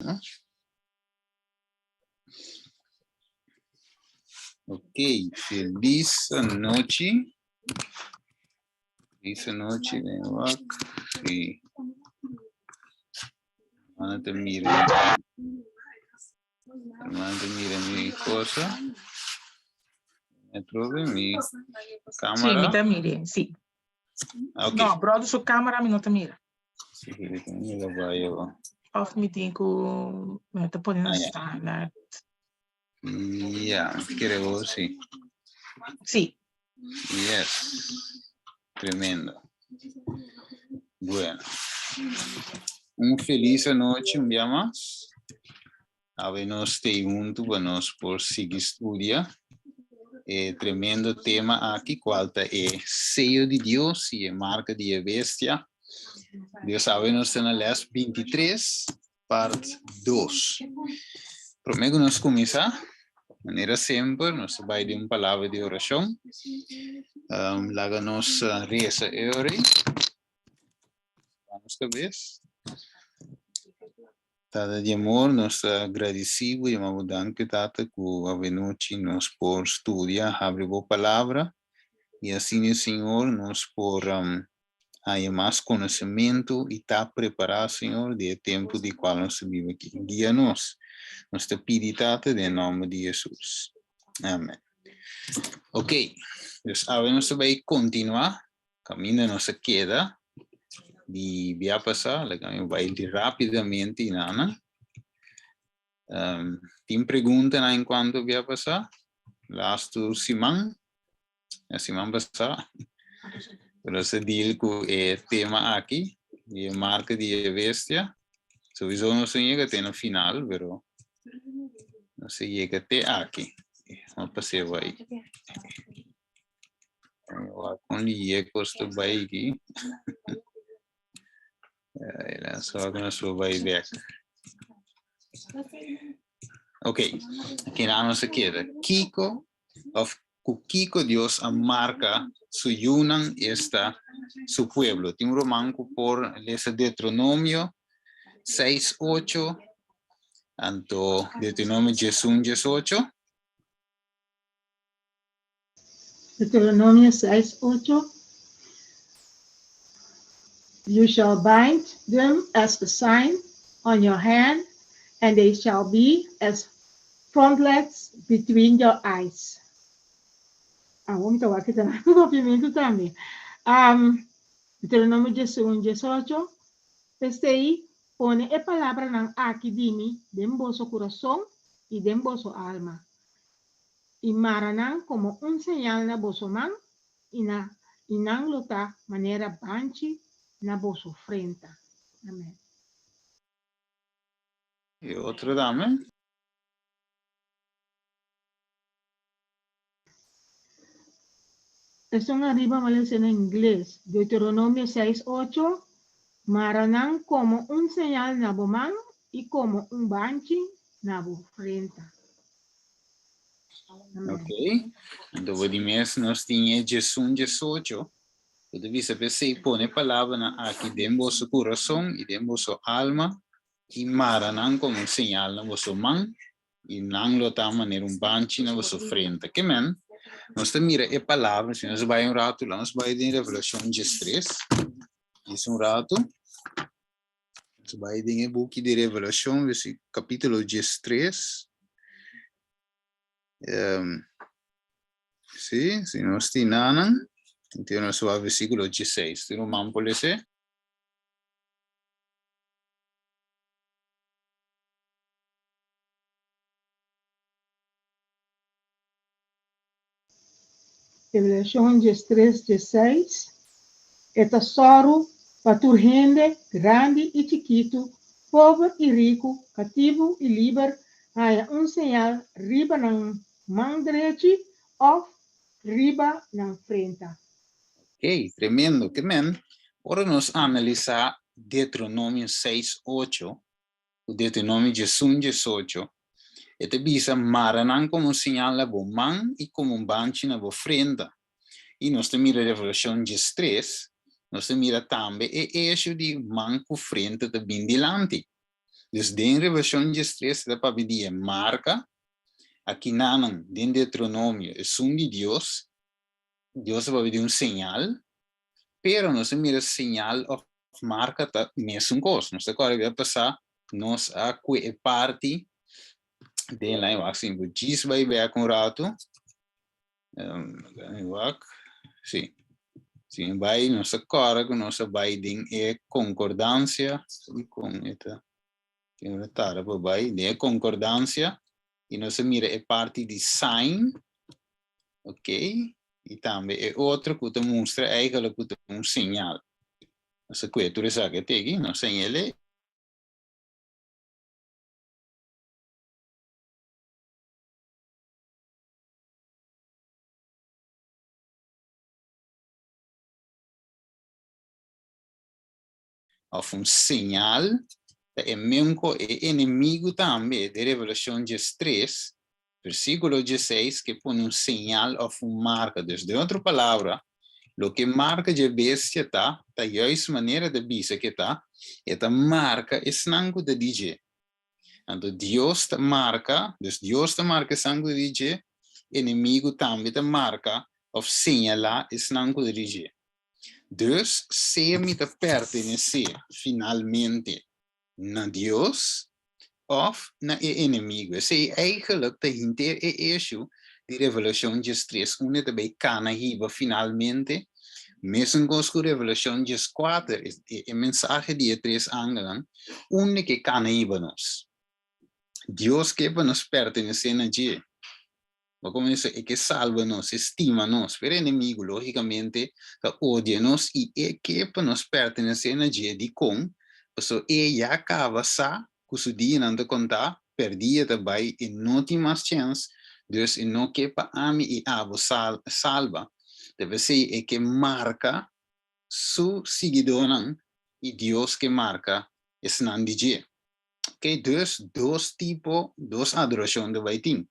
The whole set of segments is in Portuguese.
¿no? Ok, feliz noche. Feliz noche, Benwak. Sí. Hermana te mire. Hermana te mire mi cosa. Me trove mi Sí, mi cámara. te mire, sí. Ok. No, brother, su cámara mi no te mira. Sí, que me lo vaya. Of me tengo, me te ponen Ah, ya. standard. Ya, creo, sí. Sí. Yes. Tremendo. Bueno. Un feliz noche, un día más. Habemos te junto, vamos por seguir estudia. Tremendo tema aqui, qual é sello de Deus e marca de bestia. Deus sabe, nós estamos na les 23, parte 2. Primeiro nós começar, maneira sempre, nós vai de uma palavra de oração. Laga nós reza ore. Vamos talvez. Tata de amor, nós agradecemos e vamos danke tata que a venuti nós por estudar, abre boa palavra. E assim, Senhor, nós por há mais conhecimento e está preparado, Senhor, de tempo de qual nós vivemos aqui. Guia-nos. Nós te pedimos em nome de Jesus. Amém. Ok. Então, agora nós vamos continuar. Caminho nossa queda. De via passar, vai rapidamente, Nana. Tem pergunta enquanto via passar? Last Simão? A Simão passar? Pero se deal com o tema aqui, e marca de bestia. Sowieso não se chega até no final, pero não se chega até aqui. Vamos passar aí. Com o custo vai aqui. Ela só que nós vai ver. Ok, aqui não se queda. Kiko, of Kiko Dios marca su yunan está su pueblo. Tiene un romanco por ese Deuteronomio 6:8, anto Deuteronomio 18. Deuteronomio 6:8. You shall bind them as a sign on your hand, and they shall be as frontlets between your eyes. Vamos a ver que tenemos movimiento también. Deuteronomio 18. Este ahí pone la palabra nan aquí dimi de vosso corazón y de vosso alma. Y maranan como un señal na vosso man y nan lota manera banchi na vosso frente. Amén. Y otro dame. Esto en arriba me lo dice en inglés. Deuteronomio 6:8. Maranan como un señal na bo man y como un banchi na bo frente. Ok. Então, de mês nós tínhamos 18. Eu devia saber se põe palavra aqui dentro do vosso coração e dentro do vosso alma. E maranan como um sinal na vosso mão. E não lotar maneira banchi na vosso frente. Que men? Nós te mira a palavra, se nós vai rato lá, nós vai em Revelação 13. Isso rato. Nós vai em book de Revelação, capítulo 13. Sim, se nós tem nanan, então nós vai versículo 16. Tem um mampo lese? Revelación 13:16. É tesouro para tu gente, grande e chiquito, pobre e rico, cativo e livre, há señal riba na mão direita ou riba na frente. Ok, tremendo. Que men? Ora nós analisar Deuteronômio 6:8, o Deuteronômio 18. E te bisa maranan como sinal na bo man e como banchi na bo frente. E nós te mira Revelação 13, nós te mira também e eixo de man com frente de bem delante. Dus de revelación 3 da para pedir marca. Aqui nanan, de Deuteronômio, es un de Dios. Dios va a pedir un señal. Pero no se mira señal of marca ta mesmo coisa. Não sei qual vai passar. Nós a parte de lá eu assim, o diz vai ver com rato. Sim. Sim, vai nossa cara com nossa vai é concordância com esta que tá vai de concordância e nós mira é parte de sign, ok? E também é outro que mostra eigenlijk um sinal. Essa coisa tu sabe que tem, não sei ele. Of sinal, é mesmo que é inimigo também de Revelação 3, versículo 16, que põe sinal of marca. Dus de outra palavra, lo que marca de bestia tá juist maneira de bisa que tá, esta marca é sangue de DJ. Então Deus te marca, dus Deus te marca sangue de DJ, inimigo também te marca of sinala é sangue de DJ. Dus se me te pertencer finalmente na Deus of na inimigo. Se eigenlijk te hinter issue de Revelação 3, onde também cana hiba finalmente, mesmo com Revelação 4, é mensagem de 3 ângulos, onde que cana hiba nos. Deus que nos pertenece na Dia. Mas como isso é que salva nos, estima nos, pero inimigo, logicamente, que odia nos e é que nos pertenece na Dia de com, então já acaba sa, que o dia não te contar, perdia também e não tem mais chance. Dus in no kepa ami e abo salva. Deve ser é que marca su seguidor e Deus que marca es nan DJ. Ok, dus dos adoração de Baitim.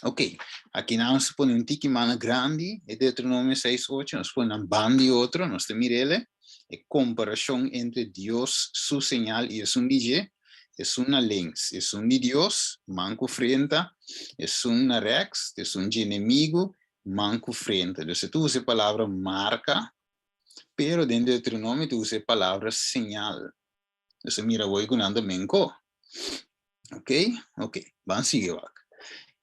Ok, aqui nós põe tiki mana grande, e Deuteronômio 6:8, nós põe bandi outro, nós te mirele, é comparação entre Deus, su señal e es DJ. Es una lens, es un de Dios, manco frente, es una rex, es un de inimigo, manco frente. Entonces tú usas palabra marca, pero dentro de Deuteronômio tú usas palabra señal. Entonces mira, voy ganando menco. Ok, van sigue back.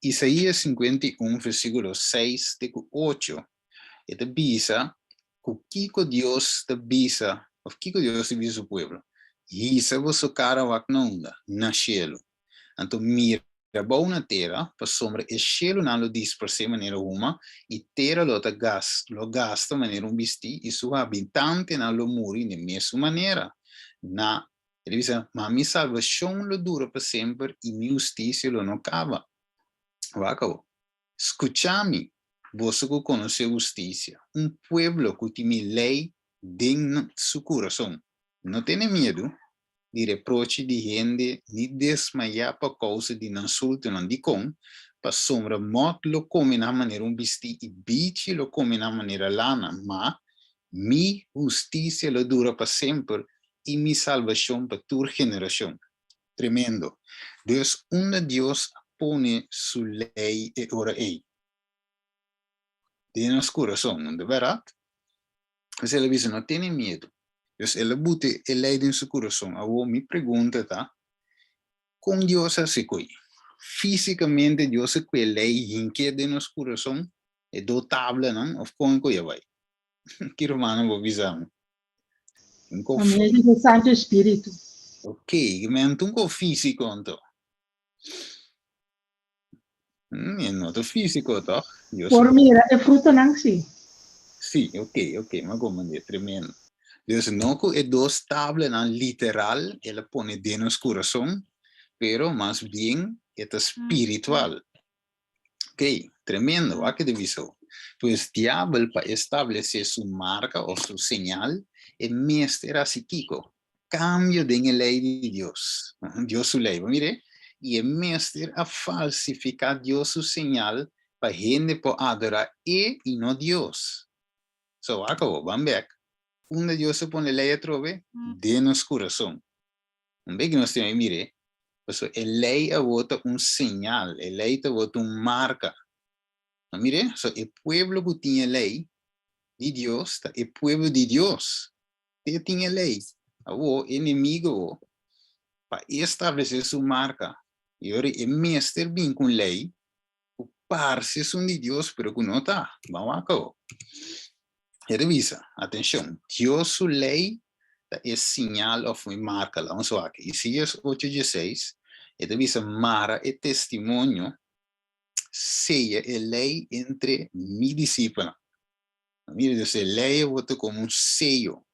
Isaías 51, versículo 6 de 8. Esta bisa, kiko Dios te bisa, o kiko Dios te bisa su pueblo. E isso você cara waknonda na cielo. Então mira bom na terra, para sombra e cielo não lo diz por ser maneira uma e terra lo gasta maneira bisti e sua habitante não lo muri na mesma maneira. Na ele diz, mas minha salvação lo dura para sempre e minha justiça lo não acaba. Wacao, escute-me, você que conhece justiça, pueblo que tem lei dentro do seu coração. Não tenha medo de reproche de gente, nem desmaiar por causa de insulto, não de com, para sombra, morte lo come na maneira bisti e bicho lo come na maneira lana, mas mi justiça lo dura para sempre e mi salvação para toda geração. Tremendo. Deus, onde Deus põe sua lei e ora é. De nosso coração, não é verdade? Mas ele diz, não tenha medo. Dus ele bote e lei in seu coração. Agora me pergunta, tá? Com Deus assim coi. Fisicamente Deus se coi lei inque de nosso coração é dotável, não? Of com coi vai. Que romano vou visar. Amém do Santo Espírito. Ok, mas um físico então. É nota físico, tá? Por mira, é fruto não sim. Sim, ok, mas como é tremendo. Dus não é dos tablas literal, ela põe de nos coração, pero mais bem é espiritual. Ok, tremendo, aqui de visão. Pues diabo para estabelecer sua marca ou sua señal é mestre psíquico. Cambio de lei de Deus. Deus sua lei, mire, e é mestre a falsificar Deus sua señal para gente por adorar e não Deus. So, acabou, vamos back. Onde Deus se põe lei a trove, de nos coração. Não vê que nós temos, mire, Então, a lei é outra señal, a lei é outra marca. Mire, so, o pueblo que tinha lei de Deus, o pueblo de Deus, que tinha lei. O inimigo, para estabelecer sua marca. E agora, o mestre vem com lei, o parse de Deus, pero que não está. Vamos lá. Revisa, atenção, Deus, sua lei, é sinal ou marca. Vamos lá. Isaías 8:16, revisa, Mara é testemunho, seja a lei entre mi discípulos. Mira, Deus, a lei é como sello.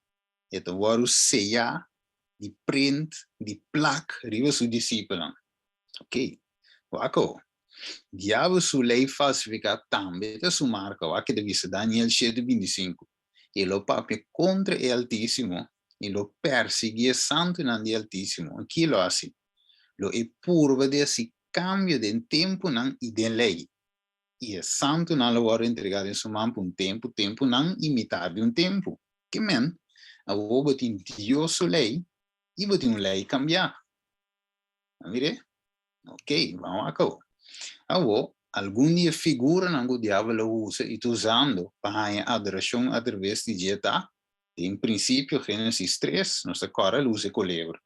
Então, agora sellar, de print, de plaque, riba sua discípula. Ok? Wako. Diabo sua lei falsificar também da sua marca. Wako de vista Daniel 7:25. Ele o papi contra o Altíssimo. Ele o perseguia santo nan de Altíssimo. Aqui lo assim. Lo é purva de esse cambio de tempo nan e de lei. E é santo nan lo vai entregar em sua mão por tempo nan imitar de tempo. Que men? A oba tem Deus sua lei. E você tem uma lei cambiar. Mire? Ok, vamos aqui. Agora, algum dia figura que o diabo usa e está usando para a adoração através de dieta. Em princípio, Gênesis 3, nossa cara usa culebra.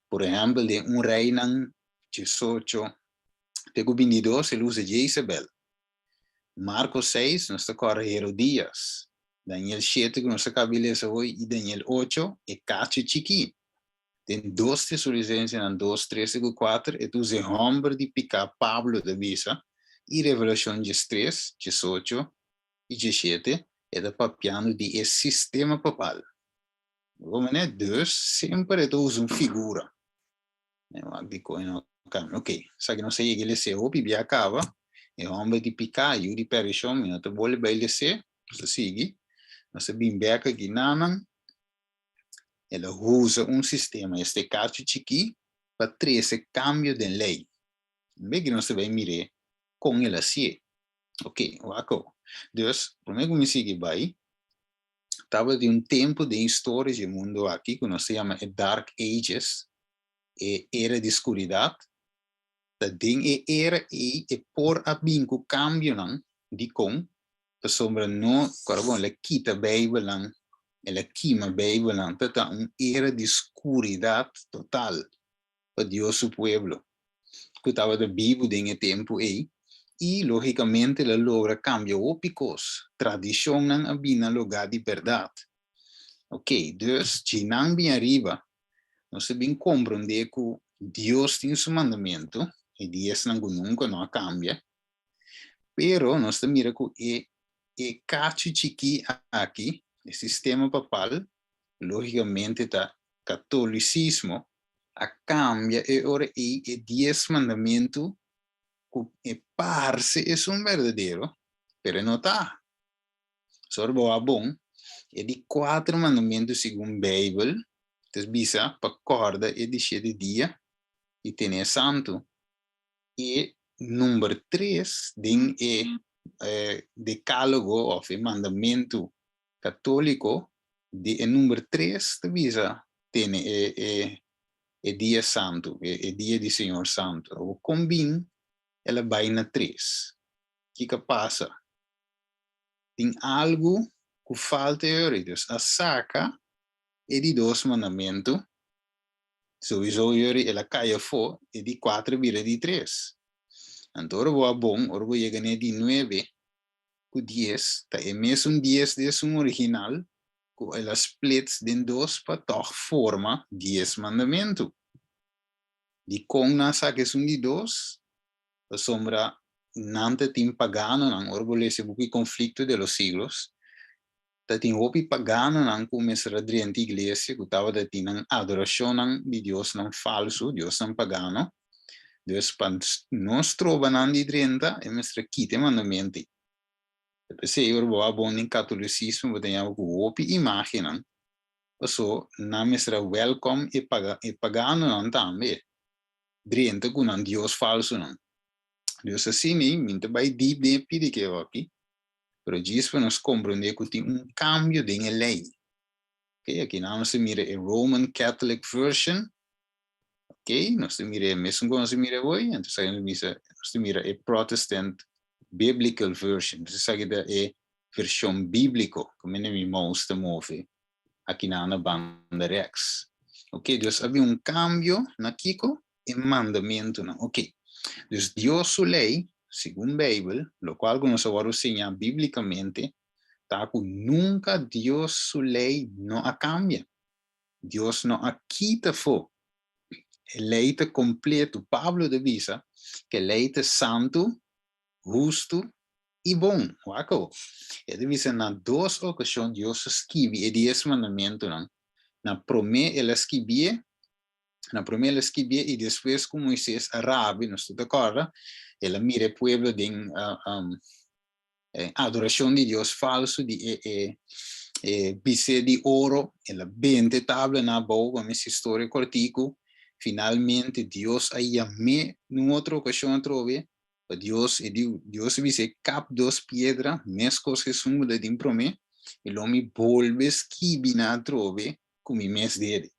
Por exemplo, de rei não 18, pego 22, ele usa Jezebel. Marcos 6, nossa cara Herodias. Daniel 7, que nossa cabeça hoje, e Daniel 8, é Cacho Chiqui. Tem 2 Tessalonicenses, 2, 3 e 4, e tu se homem de picar Pablo de visa, e Revelação 3, 18 e 17, é da papiano de sistema papal. Dus, sempre é usa uma figura. Ok, sabe que não sei, ele se ouve, e acaba, é homem de picar, e o de perishon, não te vou levar ele se, você sigue, você bimbeca aqui, não, ela usa sistema, este caso aqui, para trazer cambio de lei. Bem que não se vai mirar com ela assim. Ok, wako. Dus, primeiro que me siga bem, estava de tempo de história do mundo aqui, que nós se chama Dark Ages, era de escuridão, da ding era e por a bingo cambio não, de com, para sombra não, carabon, ela quita Bíblia não, ela queima a Bíblia, então uma era de escuridão total para Deus o pueblo. Que estava da Bíblia em tempo aí, e logicamente ela logra cambiar ópicos, tradição não havia lugar de verdade. Ok, dus, se não bem arriba, nós bem compreender que Deus tem seu mandamento, e Deus nunca não cambia, pero nós mira que é cacho chiqui aqui, o sistema papal, logicamente está catolicismo, a cambia e ora e 10 mandamentos que parece é verdadeiro, pero não está. Só bom, é de 4 mandamentos segundo a Bíblia, então bisa para corda é de 7 dias e tem santo. E número 3 tem decálogo ou mandamento católico, de número 3 bisa tem é dia santo, é dia do Senhor Santo. O combina, ela vai na 3. O que passa? Tem algo que falta hoje. A saca é de 2 mandamentos. Sowieso hoje ela cai fora, é de 4 vira de 3. Então, ora bom, ora vou chegar de 9, com 10, tá é mesmo 10 desse original, com ela splits de 2 para toch forma 10 mandamentos. De com na saca é de 2, a sombra nante tem pagano, não orgulhece o conflito de los siglos, tá tem hopi pagano não começa a dentro igreja, que estava da tinang adoração de Deus não falso, Deus não pagano. Dus para nós trobamos de dentro, é mestre quite mandamento. Depois se eu vou bom em catolicismo, vou ter algo hopi imagem, não. Então, na mestra welcome e pagano não também. Dentro com um Deus falso não. Deus assim nem muito vai deep de pedir que eu aqui. Pero diz para nós compreender que tem cambio de lei. Okay, aqui não se mira a Roman Catholic version, Ok, nós mira mesmo como nós mira hoje, então nós mira a Protestant Biblical Version, então sabe da é versão bíblico, como é me mostra move aqui na banda Rex. Ok, então havia cambio na Kiko e mandamento, não? Ok, então Deus sua lei, segundo a Bíblia, lo qual nós vamos ensinar biblicamente, tá? Nunca Deus sua lei não a cambia. Deus não a quita fo. Lei está completo. Pablo avisa que lei está santo, justo e bom. Waco. Ele avisa na 2 ocasiões Deus escreve e 10 mandamentos. Na primeira ele escrevia, e depois com Moisés Arabe, não estou de acordo, ele mira o povo de adoração de Deus falso, de bise de ouro, ela 20 tablas na boca, mas história cortico. Finalmente, Deus aí me numa outra ocasião trove, Deus dice cap 2 piedras, mescos que são de improme, e o homem volve esquibina trove, como mes dele.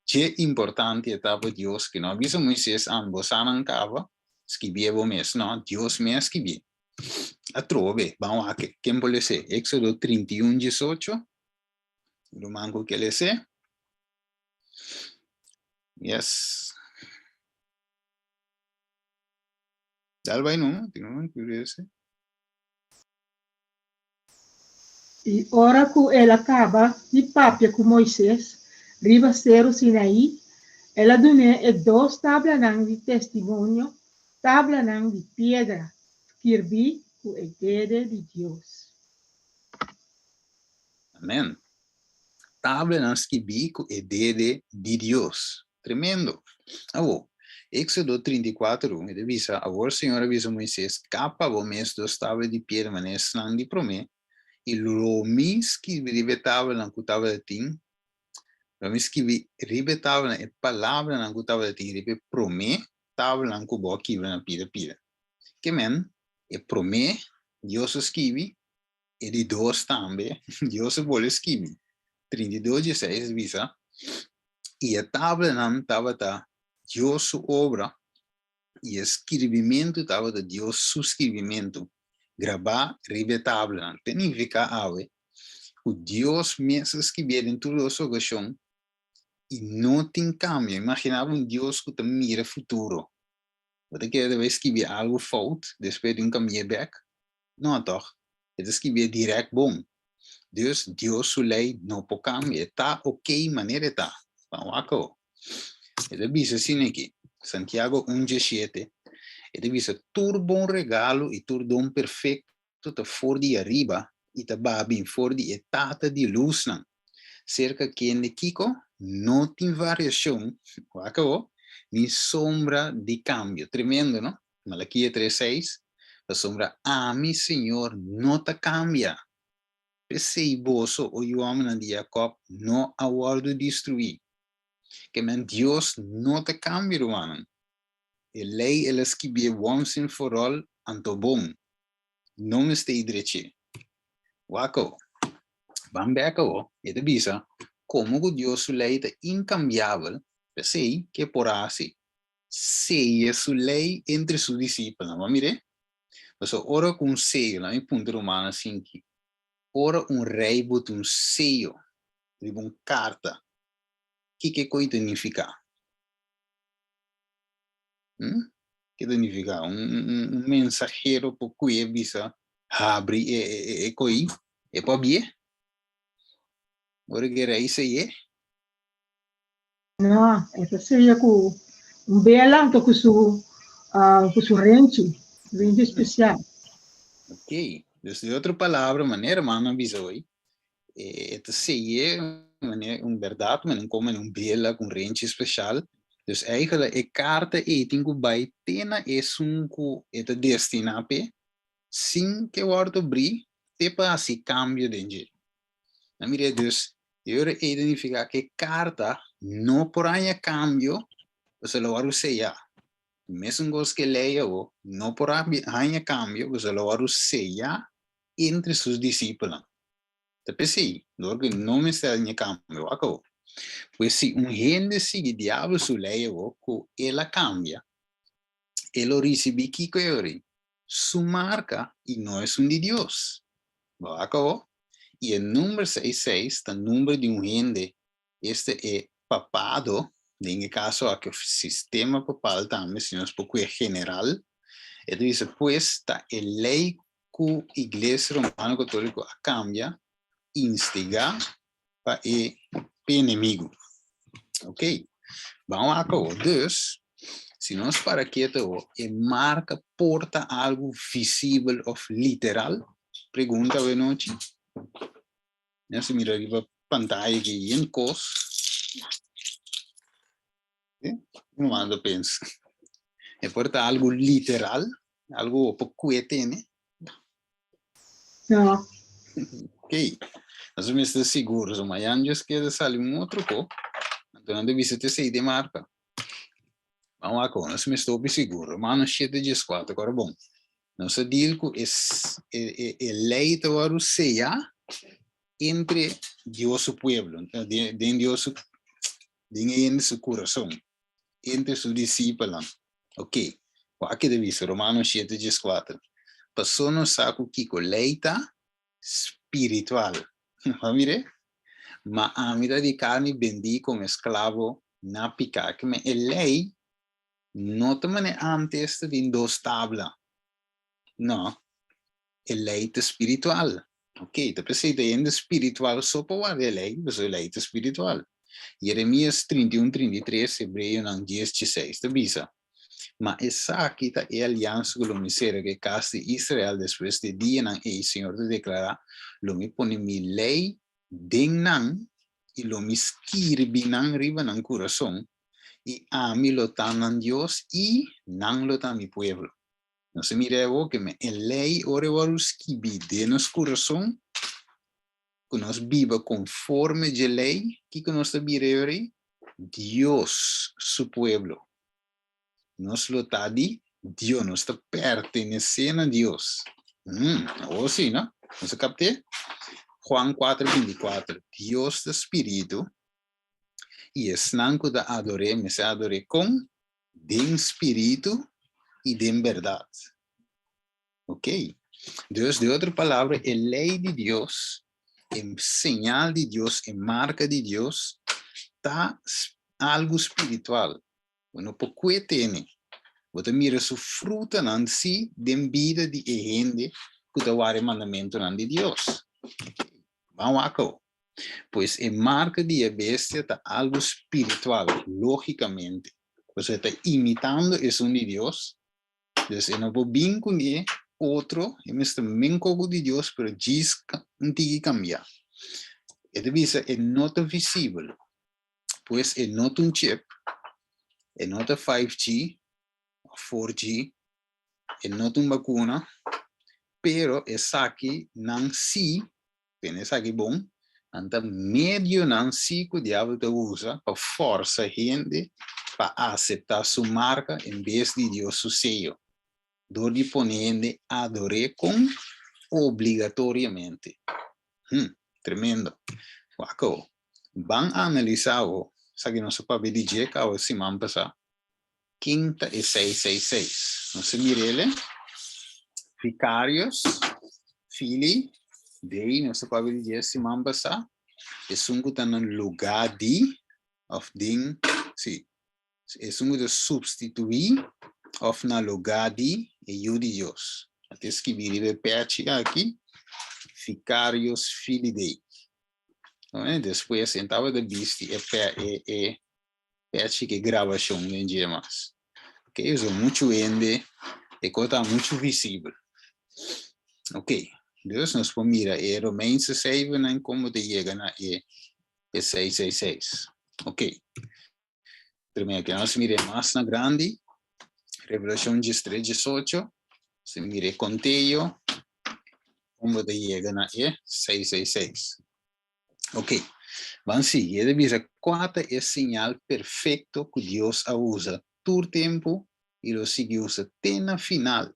Que importante etapa Deus que não avisa Moisés ambos anancava, esquibia o mes, não, Deus me esquibia. A trove, vamos a que, quem pode ser? Éxodo 31, 18, lo manco que le sé. Yes. Dal vai não, não curioso. E ora que ela acaba de papia com Moisés, riba cero Sinaí, ela dune 2 tablas de testemunho, tablas de piedra, escrevi com a ideia de Deus. Amém. Tabla nas que bico e dede de Deus. Tremendo. Avo, Éxodo 34, ele avisa, agora o Senhor avisa Moisés, capa o mês 2 tablas de pedra, mas não de promê, e lo mis que ribetava na cutava de tim, lo mis que ribetava na palavra na cutava de tim, ribe promê, tabla na cubo que na pira. Que men, e promê, Deus escreve, e de 2 também, Deus vuole escrever. 32:16 visa, e a tabla não estava da Deus sua obra, e escrevimento estava da Deus su escrevimento, gravar, rebetável, não significa ave, o Deus mesmo escrevia em toda a sua ocasião, e não tem cambio. Imaginava Deus que te mira futuro. Você quer deve escrever algo falso, depois de caminho back? Não, toch? Ele escrevia direto bom. Deus sua lei não pode cambiar, está ok, maneira está. Vamos aqui. Ele diz assim aqui, Santiago 1:17, ele diz, todo bom regalo e todo dom perfeito está fora de arriba e está bem fora de etapa de luz, não. Cerca que de Kiko não tem variação, nem sombra de cambio. Tremendo, não? Malaquia 3:6, a sombra, mi Senhor, não te cambia. Pensei boso o homem de Jacob não aguardo destruir. Que men Deus não te cambia, mano. E lei elas que be once and for all anto bom. Não está direito. Waco. Bambeco, e de bisa, como o Deus lei é incambiável, pensei que por assim, seja sua lei entre seus discípulos. Mas mire, mas ora com seio, lá em ponto romano assim que ora rei bota sello, tipo carta. Que coisa significa? Que significa? Mensageiro por cui bisa abre e coi e pode ver? Ora que era isso aí? Não, essa seria com belanto com su rente especial. Ok. Desde outra palavra, maneira, mano, avisou aí. Esta seria verdade, mas como bela com rente especial. Dus eigenlijk e kaarten eten bij tena is unku eta destina pe sin que wordt bri tepa si cambio de engine. Na mire dus eu identificar que carta no por aña cambio você lo varu seya. Mesmo gos que leia o no por aña cambio você lo varu seya entre sus discípulos. Te pesi, lo que no me está aña cambio acabou. Pues si un gente sigue diablo su ley, ella cambia, él lo recibe su marca y no es un de Dios. ¿Va? Y el número 66, el número de un gente, este es papado, en el caso a que el sistema papal también, si no es poco general, dice, pues, está el ley que la iglesia romana católica cambia, instiga para el enemigo. Ok, vamos a cabo. Dus, si no es para que marca porta algo visible o literal, pregunta de noche. Ya se mira aquí la pantalla que hay en cos. No mando pensar. Porta algo literal, algo poco tiene. No. Ok, entonces me estoy seguro, so mañana yo quiero salir un otro co, entonces visite se de marca. Vamos a con, entonces me estoy seguro, mano 7:4, agora bom. Nossa dilco lei de sea entre Dios y su pueblo, de Dios en su corazón, entre sus discípulos. Ok, aquí debe ser Romanos 7:4. Pasó no saco kiko leita espiritual. Mire, ma a mira de carne vendí como esclavo na pica que me lei no te mane antes de dos tabla. No, el leite espiritual. Ok, te presente en espiritual sopa wa de lei, pues el leite espiritual. Jeremías 31:33, Hebreo 10:16, te visa. Ma esa aquí está la alianza con la miseria que casi Israel después de día el Señor te declara, lo me pone mi ley dennan y lo me escribe nan riba nan corazón y a mí lo tan Dios y nan lo tan mi pueblo. No se mire vos que me en ley ore waruski de nos corazón que nos viva conforme a la ley que nos mire Dios su pueblo. Nos lo está di Dios, nos está perteneciendo a Dios. O sí, ¿no? ¿No se capté? Juan 4:24. Dios de espíritu y es nanco de adoré, me se adoré con de espíritu y de verdad. Ok. Dios, de otra palabra, el ley de Dios, en señal de Dios, en marca de Dios, está algo espiritual. Bueno, ¿por qué tiene? Você mira su fruta en sí, de vida de gente que te va a mandamiento de Dios. Vamos acá. Pues en marca de bestia está algo espiritual, lógicamente. Pues está imitando eso de Dios. Entonces, no puedo bien con otro, y me está bien con de Dios, pero dice no tiene que cambiar. Esta visa es nota visible. Pues es nota un chip, es nota 5G, 4G, es nota una vacuna, pero es aquí, nan sí, tienes aquí bon, anta medio nan sí que el diablo te usa para forzar gente para aceptar su marca en vez de Dios su sello. Donde poniendo adoré con obligatoriamente. Tremendo. Waco. Van a analizar, sabe no se puede decir que ahora si man pasa. Quinta es 666. No se mire, Vicarios, Fili, de ahí no se puede decir si man pasa. Es un que en lugar de, of ding, sí. Es un que sustituir, of na lugar de, e Dios. Até escrever de perto aqui, Vicarios, Fili, de ahí. Depois, sentava de vista perto que gravação nem dia mais. Ok, uso muito ende, e coisa muito visível. Ok, dus nós vamos mirar Romanos 7, nem como te chega na 666. Ok. Primeiro que nós miramos mais na grande, Revelação 13:18, se mire conteio, como te chega na 666. Ok, vamos seguir. Dice, ¿cuál es el señal perfecto que Dios usa todo tiempo y lo sigue usando hasta final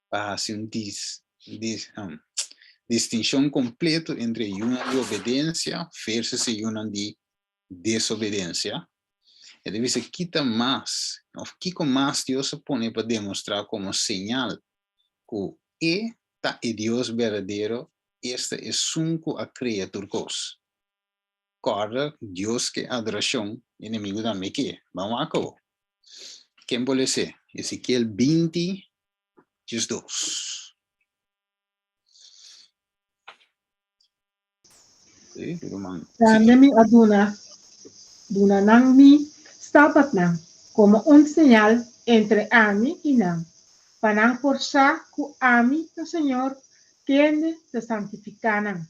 para hacer una distinción completa entre una de obediencia versus una de desobediencia, y debe ser quita más, o Kiko más Dios se pone para demostrar como señal que está el Dios verdadero, este es un a criatura cos. Corda Dios que adoración, enemigo también que, vamos a cabo. ¿Quién puede ser? Ezequiel 20, 2. Sí, Nami aduna nang mi sabat nang como un señal entre ami y nam. Panang forza ku ami el Señor tiende te santificanan.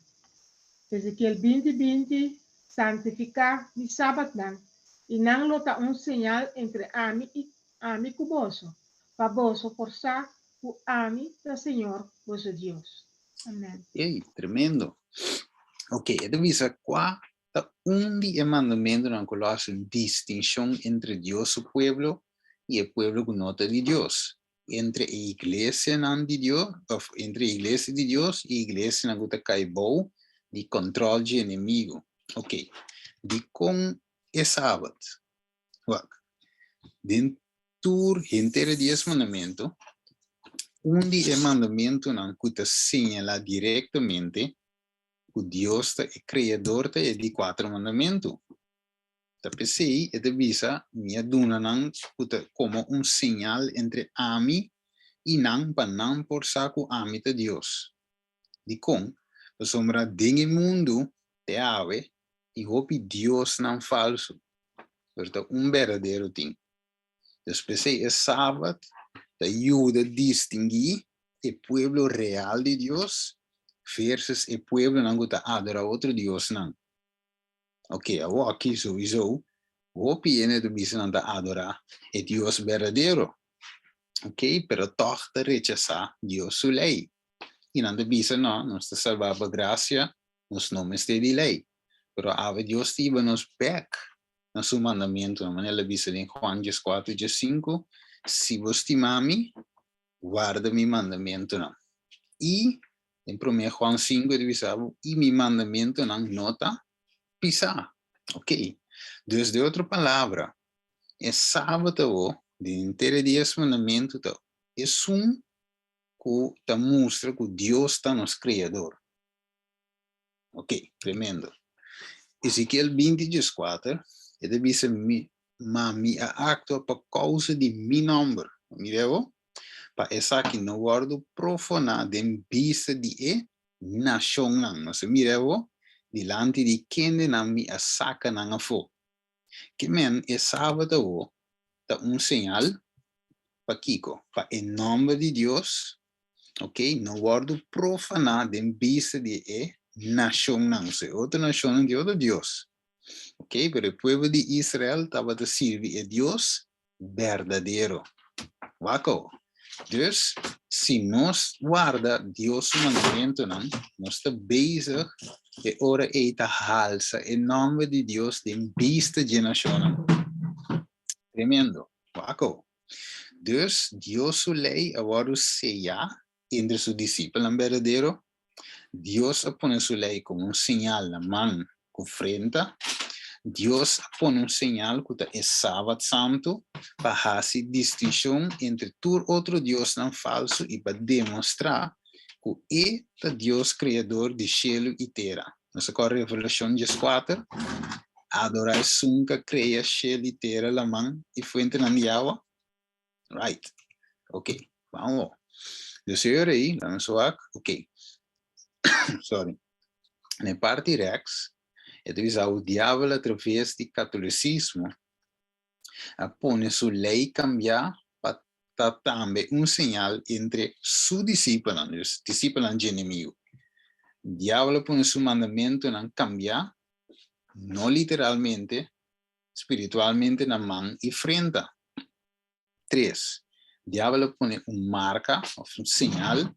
Ezequiel 20, santificar mi sabat nang. Y nang lota un señal entre ami y ami cuboso. Faboso forza ku ami el Señor vuestro Dios. Amén. Ei, tremendo. Ok, então visa qual o mandamento não coloca uma distinção entre Deus e o pueblo e o pueblo que não é de Deus. Entre a igreja não de Deus, entre a igreja de Deus e a igreja não que cai bom de controle de inimigo. Ok, de com é sábado. Dentro inteiro de esse mandamento, é mandamento não que te señala diretamente que Deus é criador de 4 mandamentos. Tapi sei, e visa minha duna não como sinal entre ami e não para não por saco ami de Deus. De com, a sombra de mundo te ave e hope Deus não falso. Portanto, verdadeiro ting. Depois sei, é sábado, te ajuda a distinguir o pueblo real de Deus versus o pueblo não que adora outro Deus não. Ok, aqui sowieso, hoop je niet te adorar o Deus verdadeiro. Ok, pero toch te rechazar Deus su lei. E não te bisa não, nos te salvar por graça, nos nomes de lei. Pero ave Deus tive nos back na su mandamento, na maneira bisa em Juan 4, 5, se vos timami, guarda mi mandamento não. E em 1 Juan 5, ele dizia, e mi mandamento não nota pisar. Ok. Dus de outra palavra, é sábado, de inteiro de esse mandamento, é que mostra que Deus está nos criador. Ok, tremendo. Ezequiel 20:4, ele diz, mas me actua por causa de mi nome. Mireu? Para essa que não guardo profanar de vista de nação não. Mas mireu? Dilante de quem não me saca não fo. Que men é sábado tá sinal para Kiko, para em nome de Deus, ok? Não guardo profanar de vista de nação não, se outra nação de outro Deus, ok? Pero o povo de Israel estava a servir a Deus verdadeiro, waco. Dus, se nós guarda Deus o mandamento não, nós está bezig e ora eita halsa em nome de Deus de vista de nação. Tremendo, waco. Dus, Deus o lei agora seja entre seus discípulos verdadeiro. Deus põe sua lei como sinal na mão com frente. Deus põe sinal que é sábado santo para fazer distinção entre todo outro Deus não falso e para demonstrar que é o Deus criador de céu e terra. Nós agora Revelação 4, adorar nunca cria céu e terra na mão e fuente na água. Right. Ok, vamos. Dus hier aí, dan zo ok. Sorry. Na parte rechts, het is o diabo através do catolicismo põe sua lei cambiar para também sinal entre seus discípulos, os discípulos de inimigo. O diabo põe seu mandamento não cambiar, não literalmente, espiritualmente na mão e frente. 3. O diabo põe marca, ou sinal.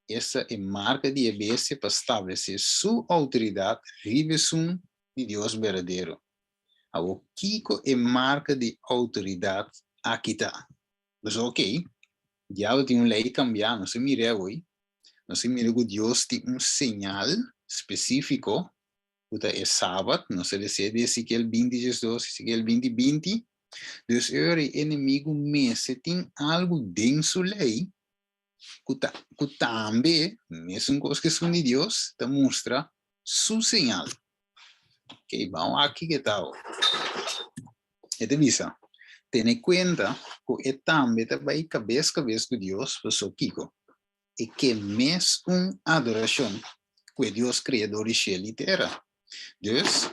Essa é marca de abese para estabelecer sua autoridade, revisão de Deus verdadeiro. O Kiko é marca de autoridade aqui está. Mas ok, o diabo tem uma lei cambiar, não se mira hoje. Não se mira que Deus tem sinal específico Kuta é sábado, não se decide Ezequiel 20:2, Ezequiel 20:20. Dus o inimigo mesmo tem algo dentro da lei, que também, mesmo coisa que são de Deus, te mostra sua sinal. Ok, vamos aqui que tal. E te visa, ten em conta que também vai cabeça de Deus, para o Kiko, e que mesmo adoração que Deus criador de céu e terra. Dus,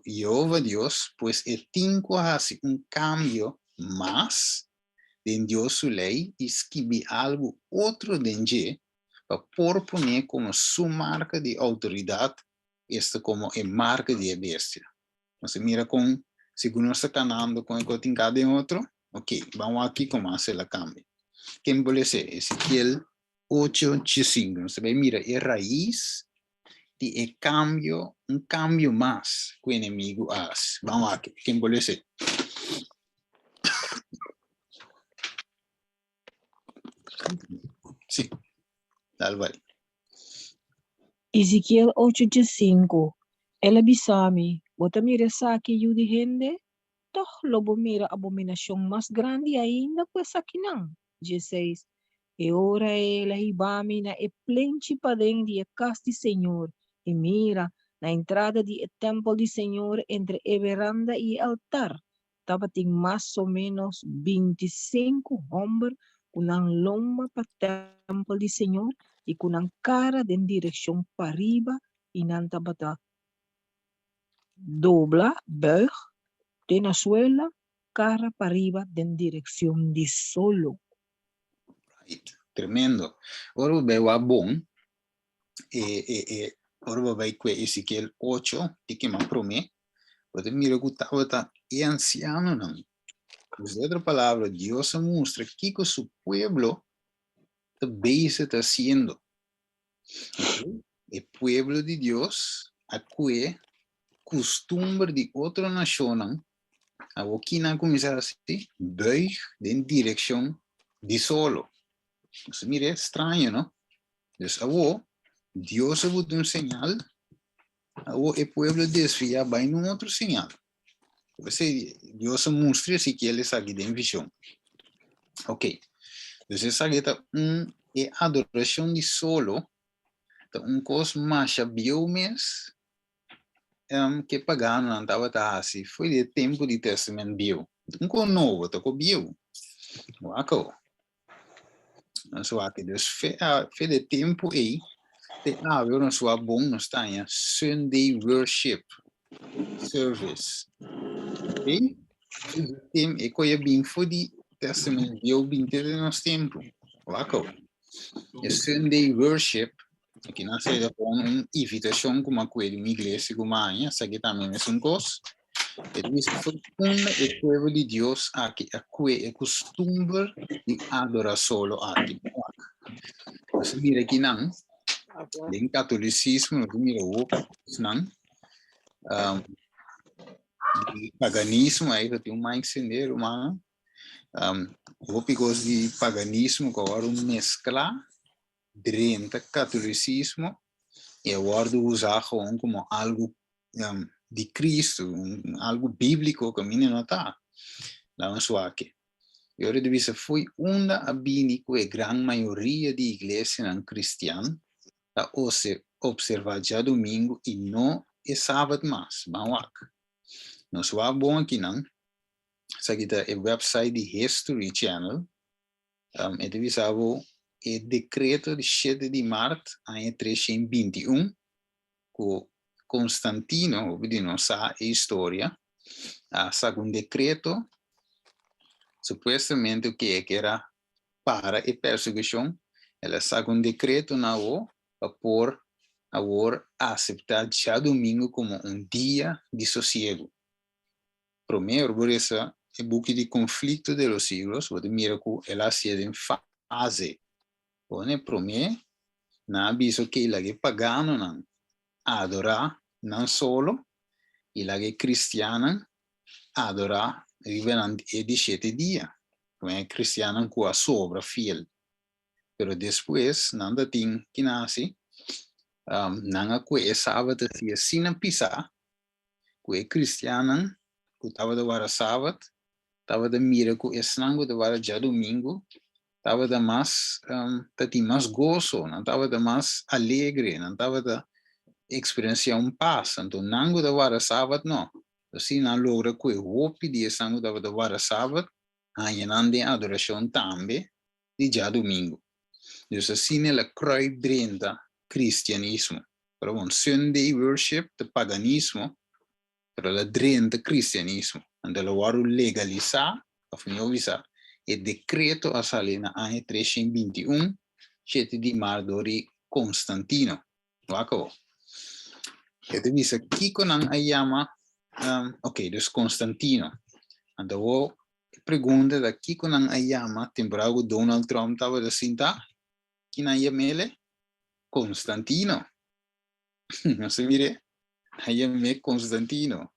Jehová Deus, pues tem quase cambio, mas de Deus su lei escreve algo outro dentro para proponer como sua marca de autoridade, esta como a marca de bestia. Você mira com, segundo está canando com o que cada outro, ok, vamos aqui começar a cambio. Quem pode ser? Ezequiel 8:5. Você vai mirar a raiz de cambio, cambio mais que o inimigo faz. Vamos aqui, quem pode ser? Sim, tal vai. Ezequiel 8:5. Ela bisami, bota mira saki yudi hende, toch lobo mira abominação mais grande ainda que essa aqui não. 16. E ora ela hibami na e plente padeng de casa de Senhor, e mira na entrada de templo de Senhor entre a veranda e o altar. Tava tem mais ou menos 25 homens com a loma para o templo de Senhor e com a cara em direção para riba e não tava dobla, buig, de na suela, cara para riba en dirección de solo. Right. Tremendo. Ora vai bom. Ora vai com Ezequiel 8, que me promete. Você mira que estava anciano, não. Em outra palavra, Deus mostra que o seu pueblo também está haciendo. Okay? O pueblo de Deus, a que costumbre de outra nação, a que não começar a se buig em direção de solo. Você mira, é estranho, não? Então, Deus ha dado señal, o pueblo desvia vai num outro señal. Deus mostra se que ele sabe de visão. Ok. Então, essa é adoração de solo, coisa mais biomes que pagano não estava assim. Foi de tempo de testamento bio. Coisa novo, está com bio. Uau. Então, aqui, foi de tempo aí. Agora na sua bom não está em Sunday Worship Service. Ok? E coisa bem foi de testamento eu bem ter nos tempo. Uau! E Sunday Worship aqui na saída com uma invitação como a coisa de uma igreja como a minha, sabe também é coisa. Isso foi o povo de Deus aqui a coisa é costume de adorar solo aqui. Você mira aqui não? Em catolicismo, não, paganismo, aí tem mais sendero, mas porque de paganismo, que agora mescla dentro do catolicismo e agora usar como algo de Cristo, algo bíblico que a minha não está. Lá só aqui. E agora de vista foi uma abinico a grande maioria de igrejas cristianas a observar já domingo e não é sábado mais. Vamos aqui. Não só bom aqui não. Essa aqui é o website de History Channel. É divisado o decreto de 7 de março de 321 com Constantino, o não sabe a história. Segundo decreto, supostamente o que era para a perseguição, ela segundo decreto não por agora aceitar já domingo como dia de sossego. Primeiro, por isso, o buque de conflito de los siglos, você mira que ela se em fase. Pone primeiro, na aviso que ela é pagano não adorar não solo, ela é cristiana adorar rivelante de 7 dias. Como é cristiana com a sobra fiel. Pero depois, nada tem que nasce, nanga kwe e sabat tia sina pisa, kwe Cristianan, ku tava da wara sabat, tava da mira ku esnango da wara ja domingo, tava da mas, tati mas gozo, não tava da mas alegre, não tava da experienciar paz, então nango da wara sabat não, assim não logra kwe hopi di esnango tava da wara sabat, ainda adoração também, de ja domingo. Dus assim ela kruipdrinta cristianismo. Para um Sunday worship de paganismo, para ela drinta cristianismo. En ela waru legalizar, of não visa, e decreto a salina ano 321, 7 de março de Constantino. Wako. E te visa kiko nang ayama, ok, dus Constantino. En de wo pergunta da kiko nang ayama, temporago Donald Trump tava da cinta, kinayamele Constantino. No se mire, ayame Constantino.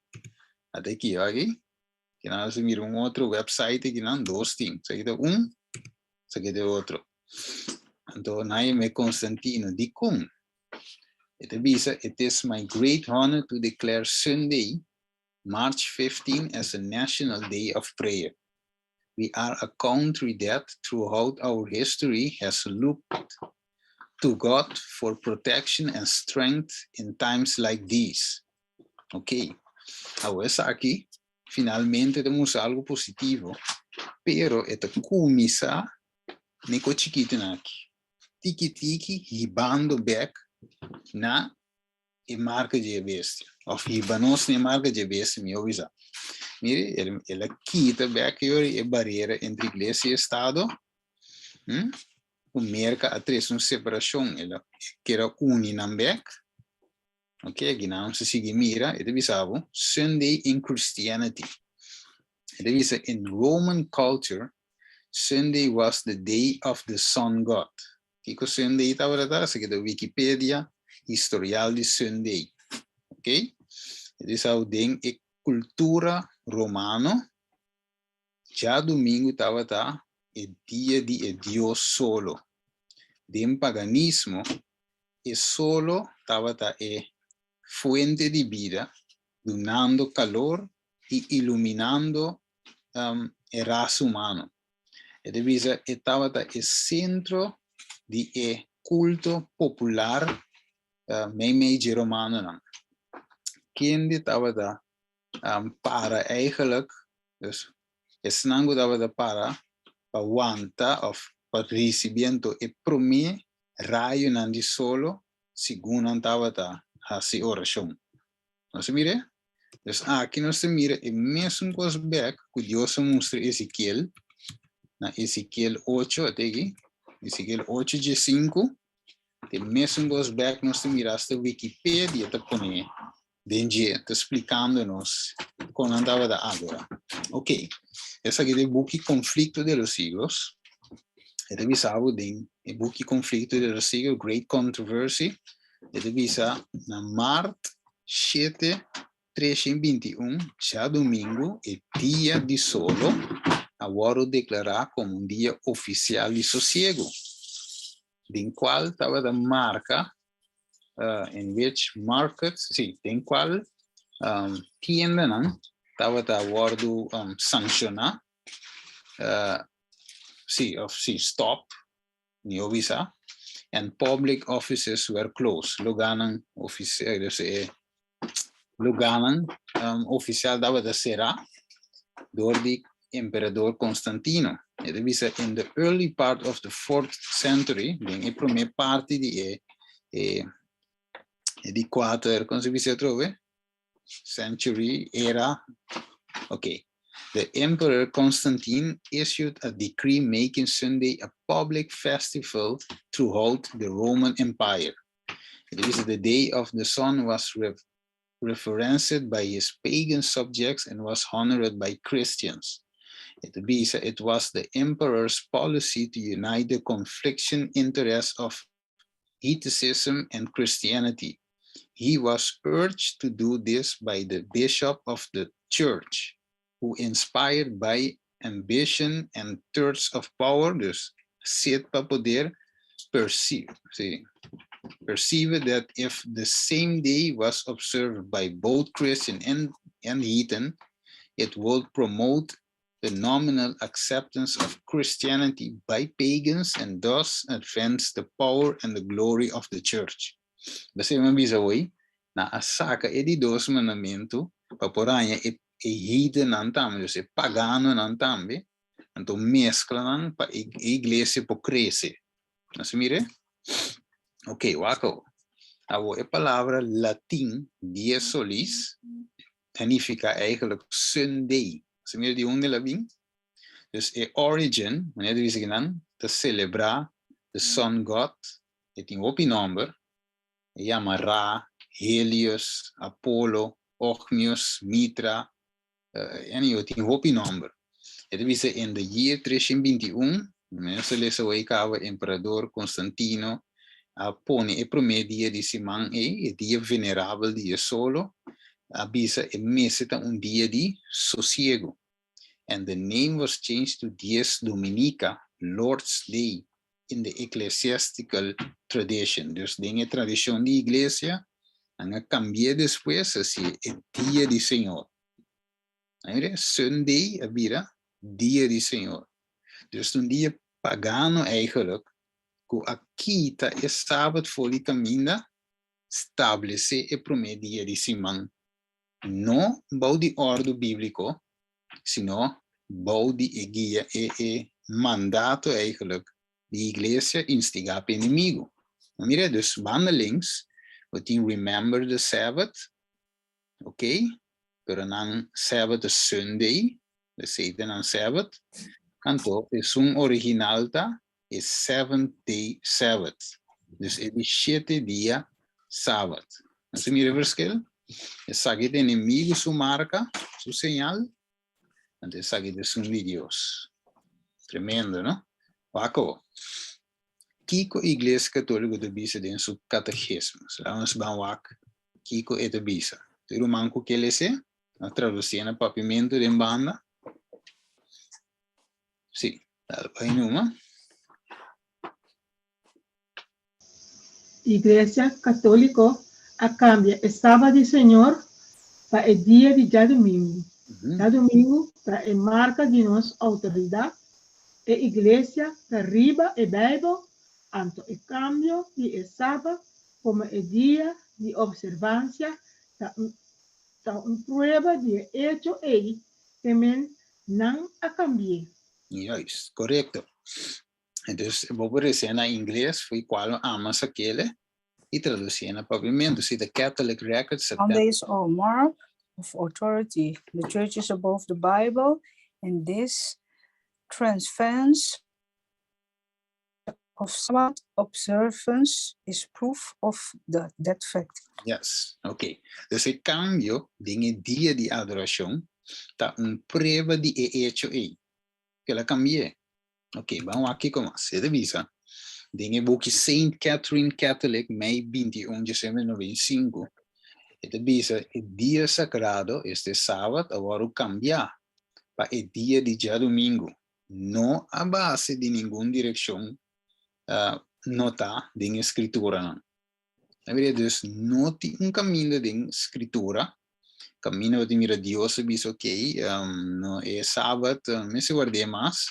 Até aqui, aqui. Que nada se mira outro website que não dois things. Se queda se queda outro. Então, ayame Constantino. Di cum. It visa, it is my great honor to declare Sunday, March 15 as a national day of prayer. We are a country that throughout our history has looked to God for protection and strength in times like these. Ok, agora aqui, finalmente temos algo positivo, pero esta começa nico chiquito aqui. Tiki-tiki, hibando back na e marca de bestia. Of hibanos na marca de bestia, me avisa. Mire, ela quita back e barreira entre igreja e Estado. O merca a três uma separação, ela quer unir na back. Ok, aqui não se sigue mira, ele visava Sunday in Christianity. Ele visa in Roman culture, Sunday was the day of the sun god. Kiko Sunday estava lá, se da Wikipedia, historial de Sunday. Ok? Ele visava den e cultura romano, já domingo estava lá, e dia de Deus solo. Den paganismo, e solo estava lá e fuente de vida, donando calor e iluminando a raça humana. E devisa estava o centro de culto popular meio romano. Quem estava para eigenlijk, dus esnango estava para aguanta of para recebimento e primeiro raio não de solo, segundo estava assim oração. Não se mire? Dus aqui não se mira e mesmo com os back que Deus mostra Ezequiel, na Ezequiel 8 até aqui, Ezequiel 8 de 5, e mesmo com os back não se mira esta Wikipedia tá põe dentro tá explicando-nos como andava da agora. Ok, essa aqui é o book Conflito de los Siglos. É revisado em o book Conflito de los Siglos, Great Controversy. É revisado na Marte 7, 321, já domingo, e dia de solo, agora declarar como dia oficial de sossego, em qual estava a marca, in which market, sim, em qual tienda não, estava a guardo sancionar, sim, stop, não visa, and public offices were closed. Luganan oficial dava da será door the Emperor Constantino. E visa in the early part of the 4th century, in a prima parte di 4, come si dice trove? Century era, okay. The Emperor Constantine issued a decree making Sunday a public festival throughout the Roman Empire. It is the day of the sun was referenced by his pagan subjects and was honored by Christians. It was the emperor's policy to unite the conflicting interests of Catholicism and Christianity. He was urged to do this by the bishop of the church, who, inspired by ambition and thirst of power, dus zit para poder perceive, sim, perceived that if the same day was observed by both Christian and heathen, it would promote the nominal acceptance of Christianity by pagans and thus advance the power and the glory of the church. Basta yung mabisa hoy, na asaka edi dos mandamento, paporanya e heathen nantam, dus e pagano nantambe, anto mescla nan pa iglesia po cresce. Nasa mire? Ok, wako. Awo e palavra latim dia solis significa eigenlijk Sunday. Nasa mire di unde labing? Dus e origin, wanneer er is genan, te celebrar the sun god, het in opi number, llama Ra, Helios, Apollo, Ogmius, Mitra, en het in opi number. Het is in de jaar 321, mensen lezen wij kawa emperador Constantino, pone e promedia di simang e dia venerabel dia solo, abisa e meseta un dia di sosiego. And the name was changed to Dies Dominica, Lord's Day, in the ecclesiastical tradition. Dus dingen tradición de iglesia, han cambiado después así, el día del Señor. Sunday, abira, dia di Señor. Dus un dia pagano eigenlijk, que aqui tá é sábado foli caminha, estabelece e promedia di Simão. Não bau de ordem bíblico, sino bau de guia e mandato eigenlijk de iglesia instigar para inimigo. Mira, dus bandelings, we tin remember the Sabbath, ok? Pero nan Sabbath is Sunday, we zeggen nan Sabbath, kanto is un original ta, is 7th day Sabbath. Dus het is 7 dia Sabbath. Als je mira verschil, je zag het inimigo su marca, su señal, en te zag het es un de Dios. Tremendo, ¿no? Waco. Kiko Iglesia Católica de Bisa den su catecismo. Vamos a wak. Kiko et Bisa. Tu manco que le se? Na traduzindo a papimento de banda. Sí. Aí numa. Iglesia Católica a cambia el sábado del Señor para el día de ya domingo. Ya domingo para el marca de nuestra autoridad. E iglesia arriba e Bible, tanto el cambio de el sábado como el día de observancia, está una prueba de hecho ahí que men no ha cambiado. Juist, correcto. Dus vou dizer na inglês foi qual amas aquele e traduzir na pavimento. See the Catholic records. Sundays are a mark of authority. The church is above the Bible, and this transference of Sabbath observance is proof of that fact. Yes, ok. Dus el cambio de dia de adoração está prueba de hecho aí. Que la cambié. Ok, vamos aqui como se devisa. Dinge boek Saint Catherine Catholic, mei 21 de 95. E devisa, el dia sagrado, este sábado, agora cambiar para el dia de já domingo. Não a base de nenhuma direção nota de escritura. Não. Dus não tem caminho de escritura. Caminho de mira Deus, diz ok, no é sábado, me se guardei mais.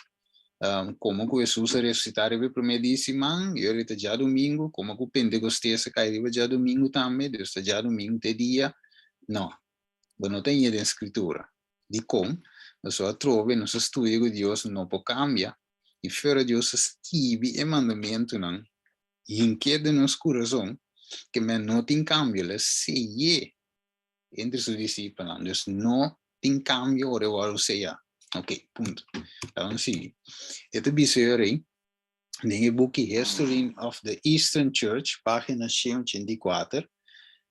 Como que Jesus ressuscitar o primeiro dia de semana, e ele está já domingo, como que o Pentecostes caiu já domingo também, Deus está já domingo de dia. Não, não tem de escritura. De como? Nós só trove, nós estudo que Deus não pode cambiar. E fora Deus estive e mandamento, não. E inquieta no nosso coração, que não tem cambio, ele seja entre os discípulos. Então, não tem cambio, ou agora seja. Ok, ponto. Então, sim. Este biseiro aí, no book History of the Eastern Church, página 184,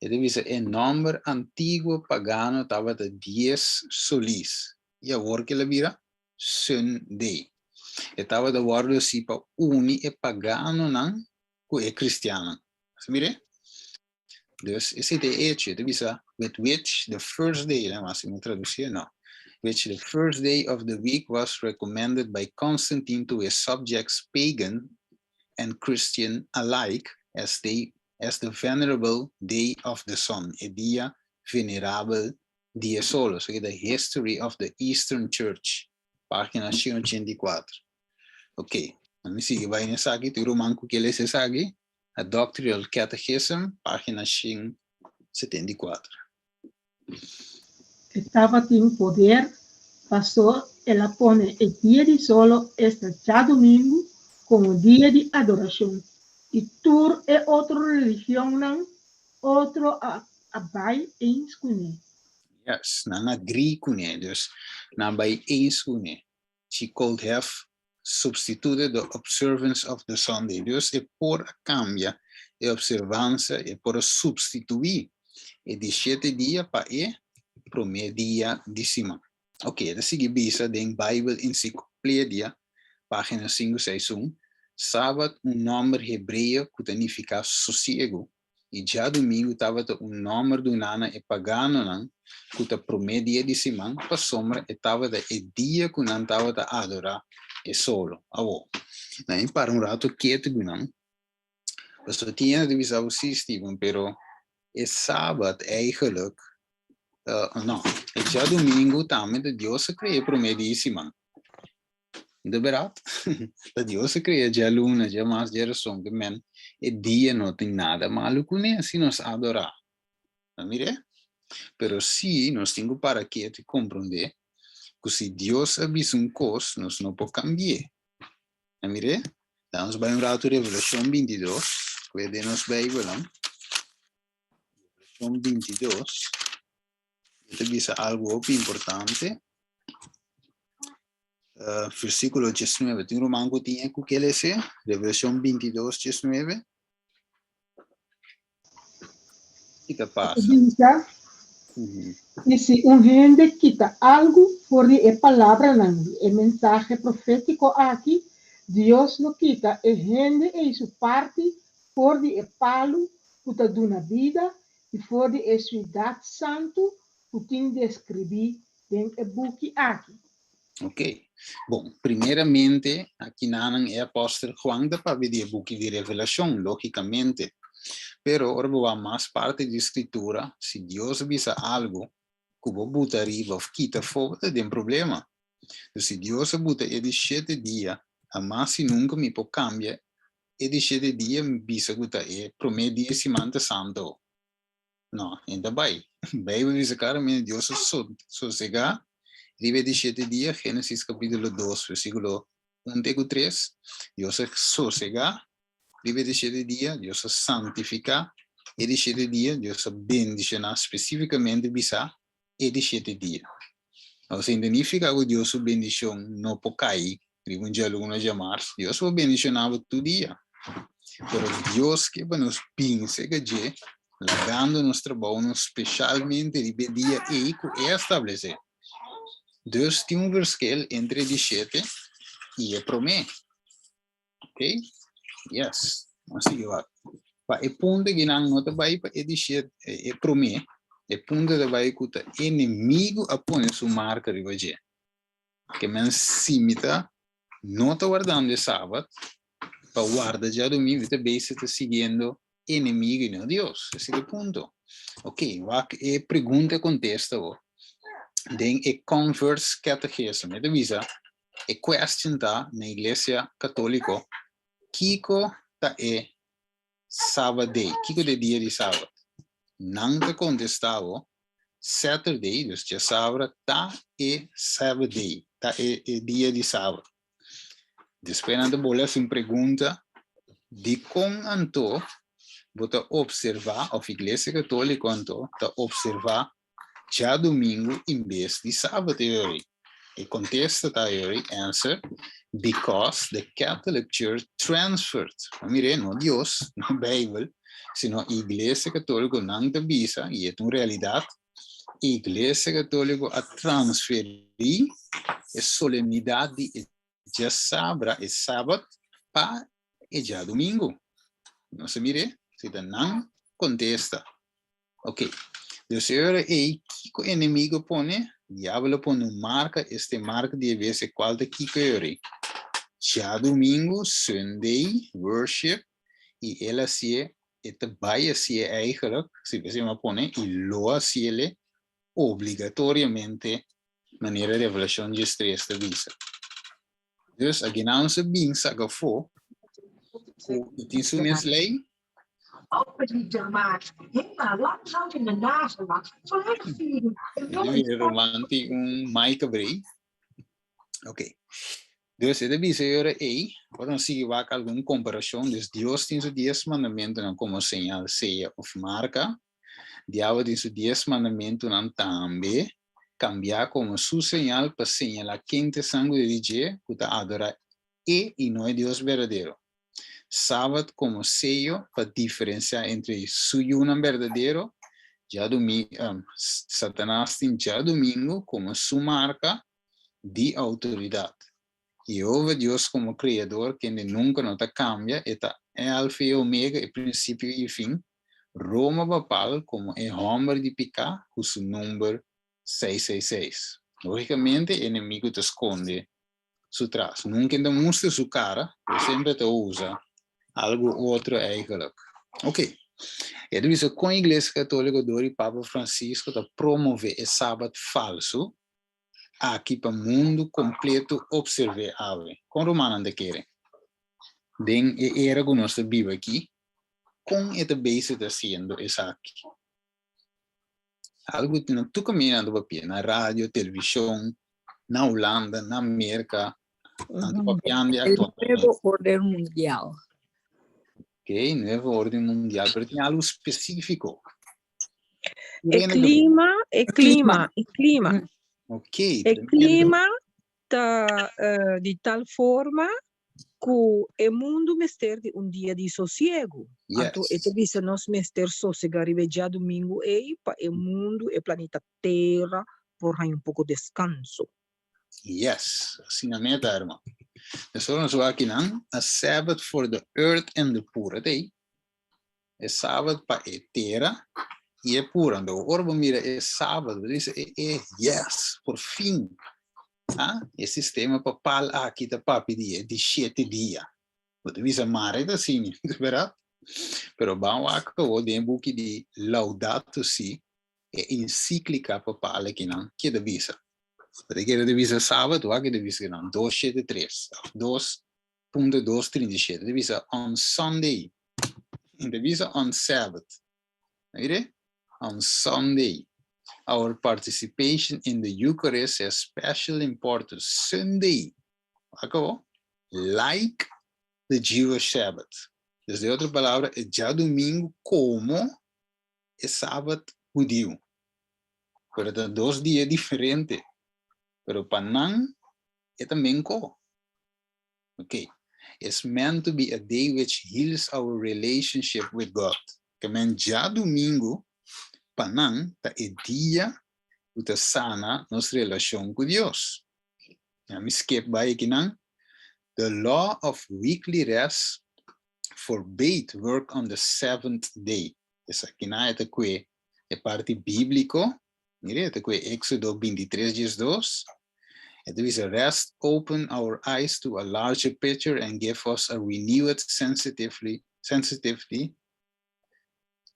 ele diz que o número antigo pagano estava de 10 solis. E agora que ele vira Sunday. Estava de guarda assim para uni e pagano não que é cristiano. Mire? Dus esse é hecho. Ele diz with which the first day, né? Mas se me traduzir, não. Which the first day of the week was recommended by Constantine to his subjects, pagan and Christian alike, as they as the venerable day of the sun, el día venerable día solo. So the history of the Eastern Church, página 184. Ok, me sigue vaina sagi, tu romanco que le se sagi, a Doctrinal Catechism, página 174. Estaba sin poder, pasó, ela pone el día de solo este ya domingo como día de adoración. Y tur é outra religião não, outro abai eens kune. Yes, na agree kune, dus na bij eens kune. She could have substituted the observance of the Sunday. Dus é por cambia a observância, é por substituir e de 7 dias para o primeiro dia de semana. Ok, da seguir bisa den Bible Enciclopedia, página 561. Sábado, número hebreu que significa sossego. E já domingo estava número do nana e pagano não, que o primeiro dia de semana, para sombra, estava o dia que não estava a adorar e solo. Avô. Não, para rato quieto não. Mas eu tinha de visar o sistema, pero é sábado eigenlijk, não, é já domingo também de Deus criou o primeiro dia de semana. De verdade, Deus criou já luna, já mais geração que men, e dia não tem nada malo com ele, se nos adorar. Não mire? Pero se nós temos para que te compreender, que se Deus avisa coisa, nós não podemos cambiar. Não mire? Vamos para um rato Revelação 22, que é de nos Bíblia, Revelação 22, te avisa algo importante. Versículo 19, tem romango tinha que ele se, Revelação 22, 19. E que passa? E se gente quita algo por a palavra não, o mensagem profético aqui, Deus não quita, a gente é sua parte por a palo, que está dando vida, e por a Espírito Santo, que tem de escrever em o book aqui. Ok. Bom, primeiramente, aqui não é apóstolo Juan da para ver o book de Revelação, logicamente. Pero ahora va más parte de escritura, se Dios avisa algo, que vos buta arriba o quita fuera, tem problema. Então, se Deus buta e de 7 dias, a mais se nunca me pode cambiar, e de 7 dias me visa que é primeiro dia semana santo. Não, ainda vai. Vai avisa claramente Deus sossegar, ribe de 7 dias, Gênesis capítulo 2, versículo 1 e 3, Deus sossegar, ribe de 7 dias, Deus santificar, e de 7 dias, Deus bendicionar especificamente bisa, e de 7 dias. Então, significa que Deus bendição não pode cair, ribe um dia aluno chamar, Deus vai bendicionar todo dia. Mas Deus que nos pince que je, largando nosso trabalho, especialmente ribe dia e que é estabelecer. Dus tem verschil entre de 7 e a promessa. Ok? Yes, assim vai. Para o ponto que não está vai para editar é promessa, o ponto da vai que o inimigo apõe sua marca de hoje, que men simita não está guardando o sábado, para guardar já domingo também está seguindo inimigo e não Deus. Esse é o ponto. Ok, vai a pergunta contesta o, den é Converse Catechism, é divisa, é question tá na Igreja Católica. Kiko ta é sábado, Kiko de dia de sábado. Não te contestava, Saturday, dus já sábado, ta é sábado, ta é dia de sábado. Depois nada bola uma pergunta de como anto, bota observar, a Igreja Católica anto, ta observar já domingo em vez de sábado. E contesta ta answer, because the Catholic Church transferred, mire, no Dios, no Bible, sino Iglesia Católica não te visa, e é uma realidade, Iglesia Católica a transferir a solenidade de já sábado para já domingo. Não se mire, se não contesta. Ok, então agora é que o inimigo põe, diablo põe marca, marca de vez qual de que já domingo, Sunday, worship, e ela se het bij zie eigenlijk, si we pone, y lo haciele obligatoriamente maniera revelación de stress te visa. Dus, aqui na onze bing saga fo, het is een lei, de romantiek een Mike Brei. Oké. Dus het is dan zie je vaak alguna comparación. Dus Dios tiene sus 10 mandamientos como señal, sella of marca. Diablo tiene sus 10 mandamientos también cambiar como su señal para señalar quién te sangue de DJ, que adora y no es Dios verdadero. Sábado como sello para diferenciar entre su y un verdadero. Ya Satanás tiene ya domingo como su marca de autoridad. Jehová Dios como creador, que nunca no te cambia, es alfa y omega, el principio y fin. Roma papal como el hombre de picar, con su número 666. Lógicamente, el enemigo te esconde su tras. Nunca te muestra su cara, pero siempre te usa algo otro eigenlijk. Ok. E dus com a Igreja Católica do Papa Francisco te promove el sábado falso aqui para o mundo completo observável. Com Romano de querer. Den era que nós vivemos aqui, com esta base está sendo essa aqui. Algo que não tu caminhando papel na rádio, televisão, na Holanda, na América, El nuevo orden mundial. Ok, nuevo orden mundial, pero tem algo específico. El clima. Ok. El clima está de tal forma que el mundo mister de un día de sosiego. Entonces, este dice nos mister sossegar e ya domingo para el mundo, el planeta Tierra, por un poco de descanso. Yes, assim na minha terma. Dus we gaan aqui dan, a Sabbath for the earth and the poor day. É Sabbath para a terra e é pura. Então, orbo mira é Sabbath, diz yes, por fim. Ah, o sistema papal aqui da papi dia de 7 dias. Você visa mare da sim, verdade? Pero vamos a o de book de Laudato Si é encíclica papal aqui não, que da visa. Porque quer dizer sábado, aqui deve ser 273, 2.237, deve ser on Sunday, deve ser on Sabbath, right? On Sunday, our participation in the Eucharist has special importance. Sunday, acabou? Like the Jewish Sabbath. Dus de outra palavra é já domingo como é sábado judío. Pero tem 2 dias diferentes. Pero Panang é também co. Okay. It's meant to be a day which heals our relationship with God. Que men já domingo, Panang tá é dia que sana nossa relação com Deus. Já me skip by aqui não. The law of weekly rest forbade work on the 7th day. Essa aqui não é parte bíblico. Mire, é Éxodo 23:2. It is a rest, open our eyes to a larger picture and give us a renewed sensitivity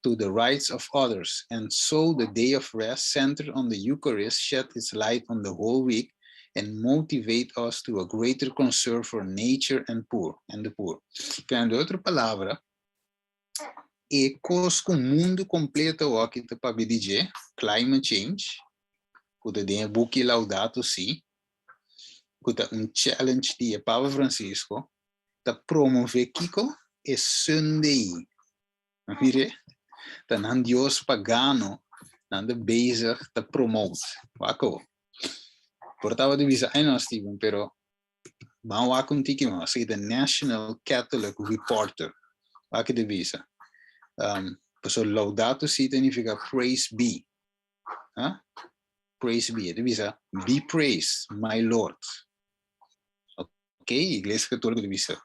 to the rights of others. And so the day of rest centered on the Eucharist shed its light on the whole week and motivate us to a greater concern for nature and the poor. En de outra palavra, e conosco o mundo completo aqui para dizer climate change, que tem book Laudato Si, que challenge de Papa Francisco, ta promove Kiko e Sunday. Mire, ta nan Dios pagano, nan de bezig te promote. Wako. Portava de visa no Steven, pero van wako tiki mo, say the National Catholic Reporter. Wako de visa. So Laudato Si significa praise be. Huh? Praise be. De visa, be praised, my Lord. Okay, Igreja Católica de visa.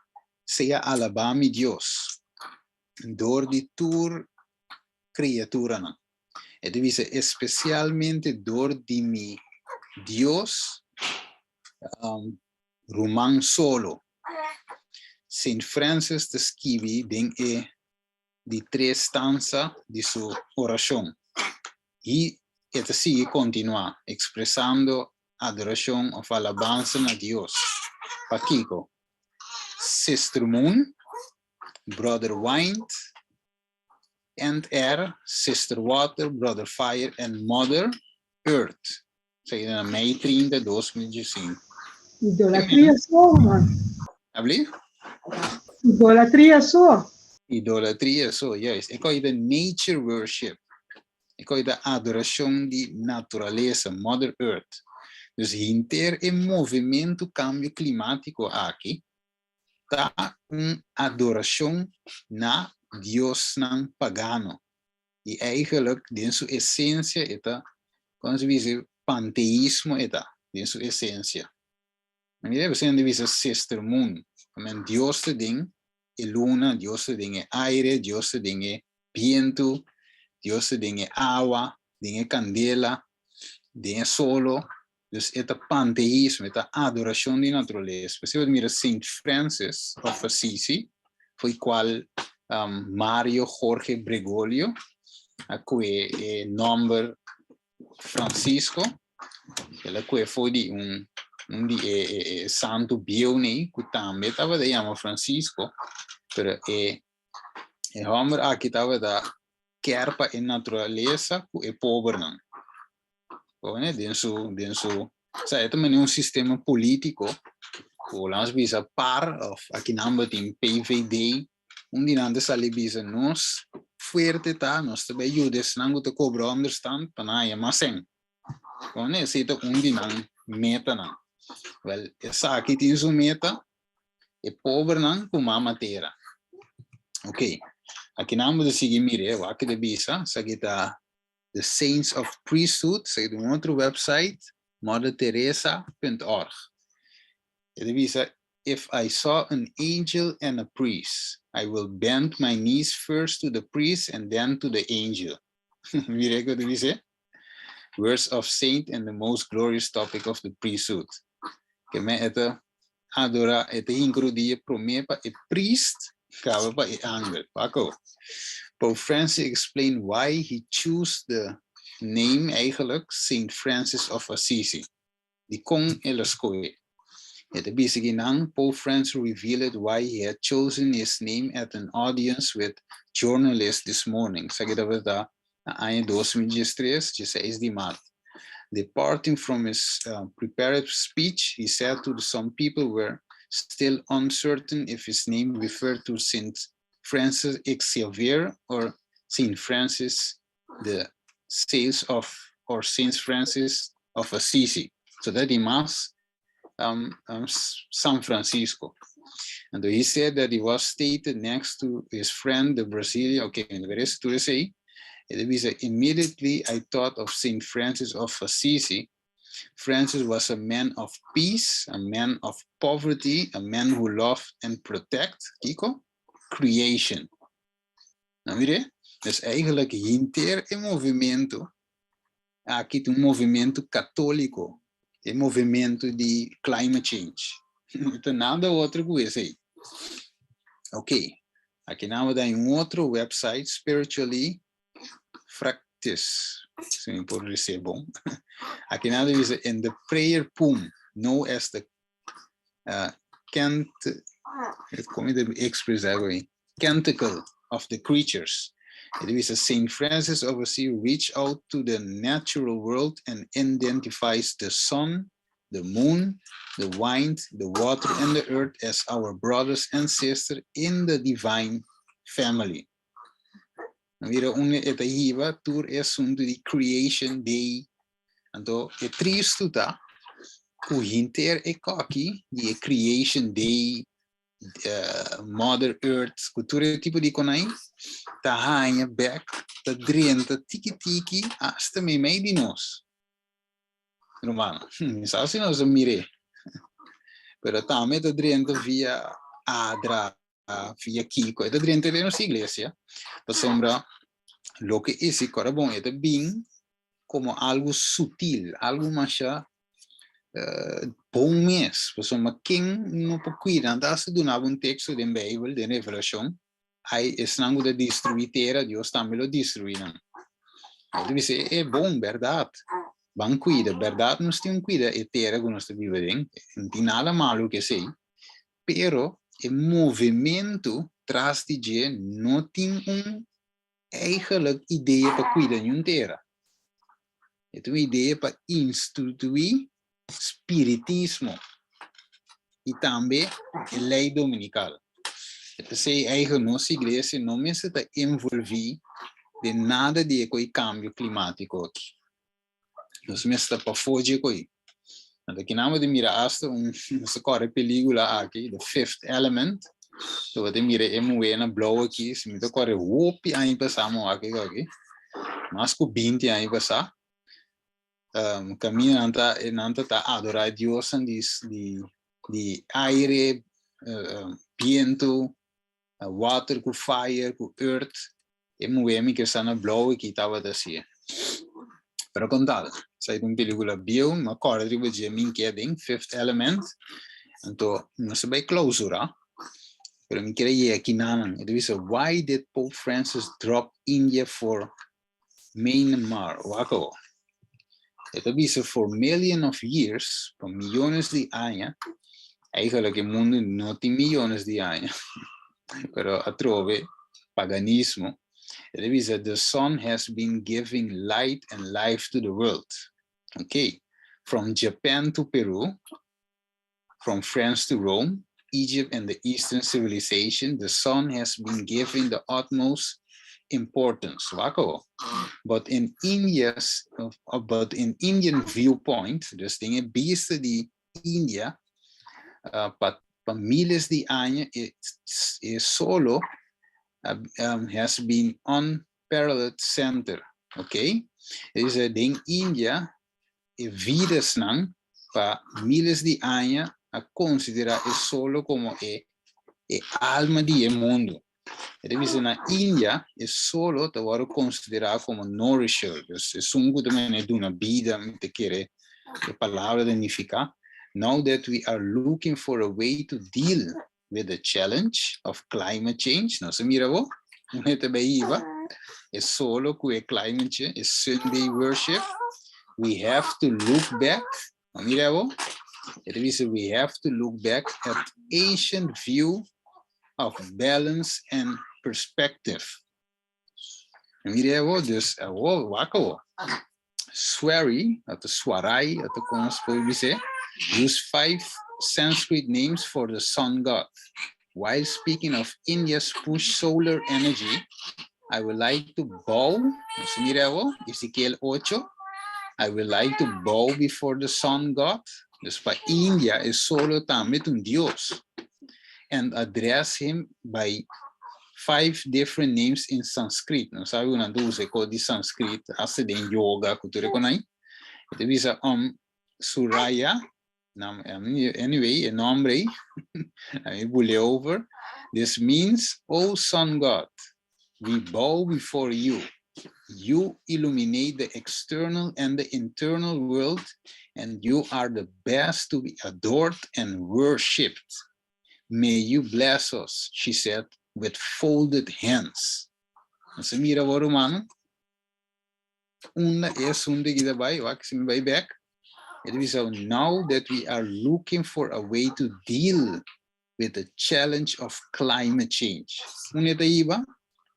Sea alabado mi Dios. Door die tour criatura. E de visa, especialmente door di mi Dios Roman solo. Saint Francis de Schivi, denk de 3 stanzas de su oración. Y esta sigue continua, expresando adoración o alabanza a Dios. Paquico, Sister Moon, Brother Wind, and Air, Sister Water, Brother Fire, and Mother Earth. Seguida na mei 30, 2015. Idolatria só, man. Habli? Idolatria só. Idolatria, so, juist. Ik hoor de nature worship. Ik hoor de adoração de natureza, Mother Earth. Dus inter el movimento cambio climático aqui, tá adoração na Deus não pagano. E eigenlijk, in sua essência, é, como se diz, panteísmo, é, in sua essência. Maar je hebt een sister moon. Men Dios te ding, luna, Dios te ding aire, Dios te ding viento, Dios te ding agua, ding candela, ding solo. Dus het panteïsme, het adoração de natureza. Você mira Saint Francis of Assisi, foi qual Mario Jorge Bergoglio, a cui number Francisco, ela cui foi de santo bione, que também estava de chama Francisco, pero homem aqui estava da kerpa em natureza, que é pobre não. Né? Dentro, sabe, também é sistema político, ou nós bisa par, of aqui não tem PVD, dinante sali bisa nós forte tá, nós também ajudas não te cobra understand, para não é mais sem. Né? Se tá dinante meta não. Well, essa aqui tem sua meta, é pobre não com uma matéria. Ok, aqui não vamos seguir mire, o aqui de bisa, isso aqui tá The Saints of Priesthood, sei de outro website, motherteresa.org. Ele diz, if I saw an angel and a priest, I will bend my knees first to the priest and then to the angel. Mire que ele diz, words of saint and the most glorious topic of the priesthood. Que me eta adora, eta incluye promepa e priest, kaba pa e angel. Paco. Pope Francis explained why he chose the name eigenlijk Saint Francis of Assisi. Die kon elascoe. At the beginning, Pope Francis revealed why he had chosen his name at an audience with journalists this morning. Zeg dat we aan 2023, 16 de maart. Departing from his prepared speech, he said to some people were still uncertain if his name referred to Saint Francis Xavier or Saint Francis the Sales of or Saint Francis of Assisi. So that he must San Francisco. And he said that he was stated next to his friend, the Brazilian. Okay, and the rest to say, immediately I thought of Saint Francis of Assisi. Francis was a man of peace, a man of poverty, a man who loved and protect, Kiko, creation. Nou, mire, dus eigenlijk hinter el movimento, aqui tem movimento católico, el movimento de climate change. Então, nada outro que isso aí. Ok, aqui nós temos outro website, Spiritually Practice. Sim, pode ser bom. Aqui nós temos in the prayer poem, known as the canticle of the creatures. It is a Saint Francis of Assisi reach out to the natural world and identifies the sun, the moon, the wind, the water, and the earth as our brothers and sisters in the divine family. Mira, esta hiva tour é assunto de Creation Day. Então, é triste tá? O inter é aqui de Creation Day, Mother Earth, cultura tipo de conai, tá hanha back, tá drenta tiki hasta me meio de nós. Romano, sabe se nós mire, pero também tá drenta via Adra, via Kiko, tá drenta de nossa igreja, tá sombra lo que esse cara bom é bem como algo sutil, algo mais bom mesmo, pessoal, mas quem não pode cuidar, então se donava texto da Bíblia, da Revelação, Aí esse não de destruir terra, Deus também lo destruir. Deve dizer, é bom, verdade. Van cuida, verdade, nós temos cuida e terra que nós vivemos. Não tem nada malo que sei. Pero o movimento traz de je não tem eigenlijk ideia para cuidar de uma terra. É uma ideia para instituir espiritismo e também a lei dominical. Então, se a nossa igreja não me está envolver de nada de cambio climático aqui. Nós me está para fugir com isso. Aqui não de mirar hasta nossa corre película aqui, The Fifth Element. So wat mira na blauw aqui, se me corre whoop aí passamos aqui. Mas com 20 aí passar. Caminho nanta tá adorar Deus de aire, viento, water, com fire, com earth. E mover que está na blauw aqui tava assim. Pero contado, sai de película bio, mas corre de Jimmy Kedding, Fifth Element. Então, não se vai clausura. Pero me queria aqui naman. It is why did Pope Francis drop India for Myanmar? Wako. It is for millions of years, por millones de años. Eigenlijk el mundo no tiene millones de años. Pero a trove paganismo. It is that the sun has been giving light and life to the world. Okay. From Japan to Peru, from France to Rome, Egypt and the Eastern civilization, the sun has been given the utmost importance. But in Indian viewpoint, dus dingen beesten die India, para miles de años, solo has been unparalleled center. Okay? Dus in India, vidas nan, para miles de años, a considerar solo como alma de mundo. Então, na Índia, solo te vou considerar como nourisher. Dus, também de uma vida, te querer a palavra dignificar. Now that we are looking for a way to deal with the challenge of climate change, não se mira, não é também solo com o climate change, Sunday worship. We have to look back, não mira, it is we have to look back at ancient view of balance and perspective. Mire dus wako Swari, at the Swarai, at the Konspobise, use 5 Sanskrit names for the sun god. While speaking of India's push solar energy, I would like to bow. Mire Ezekiel 8. I would like to bow before the sun god. Dus para India solo também Dios. And address him by 5 different names in Sanskrit. Não sabe una dose code de Sanskrit, hasta de yoga, cultura conai. It is Suraya. Anyway, a nombre. I will over. This means, O sun god, we bow before you. You illuminate the external and the internal world, and you are the best to be adored and worshipped. May you bless us, she said, with folded hands. Se mira o romano, una que daarbij, waar ik zie bij back. It is now that we are looking for a way to deal with the challenge of climate change. Una de iba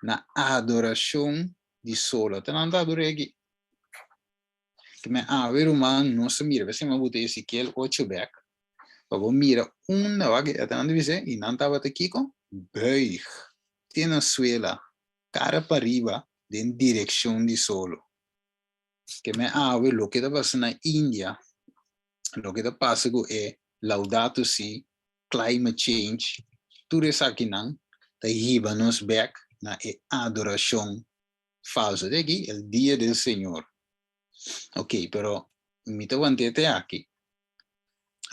na adoración di solo. Tenanda adoregi. Que me ave romano não se mira, você me botou Ezequiel 8 back. Pero mira, una vaga, tenanda dice, y nanta wat kiko, buig, tiene suela, cara para arriba, en dirección di solo. Que me ave lo que pasa na India, lo que pasa es laudato si, climate change, tu resakinan, te hiba nos back na adoración falsa de aquí, el día del Señor. Ok, pero mi te guantete aquí.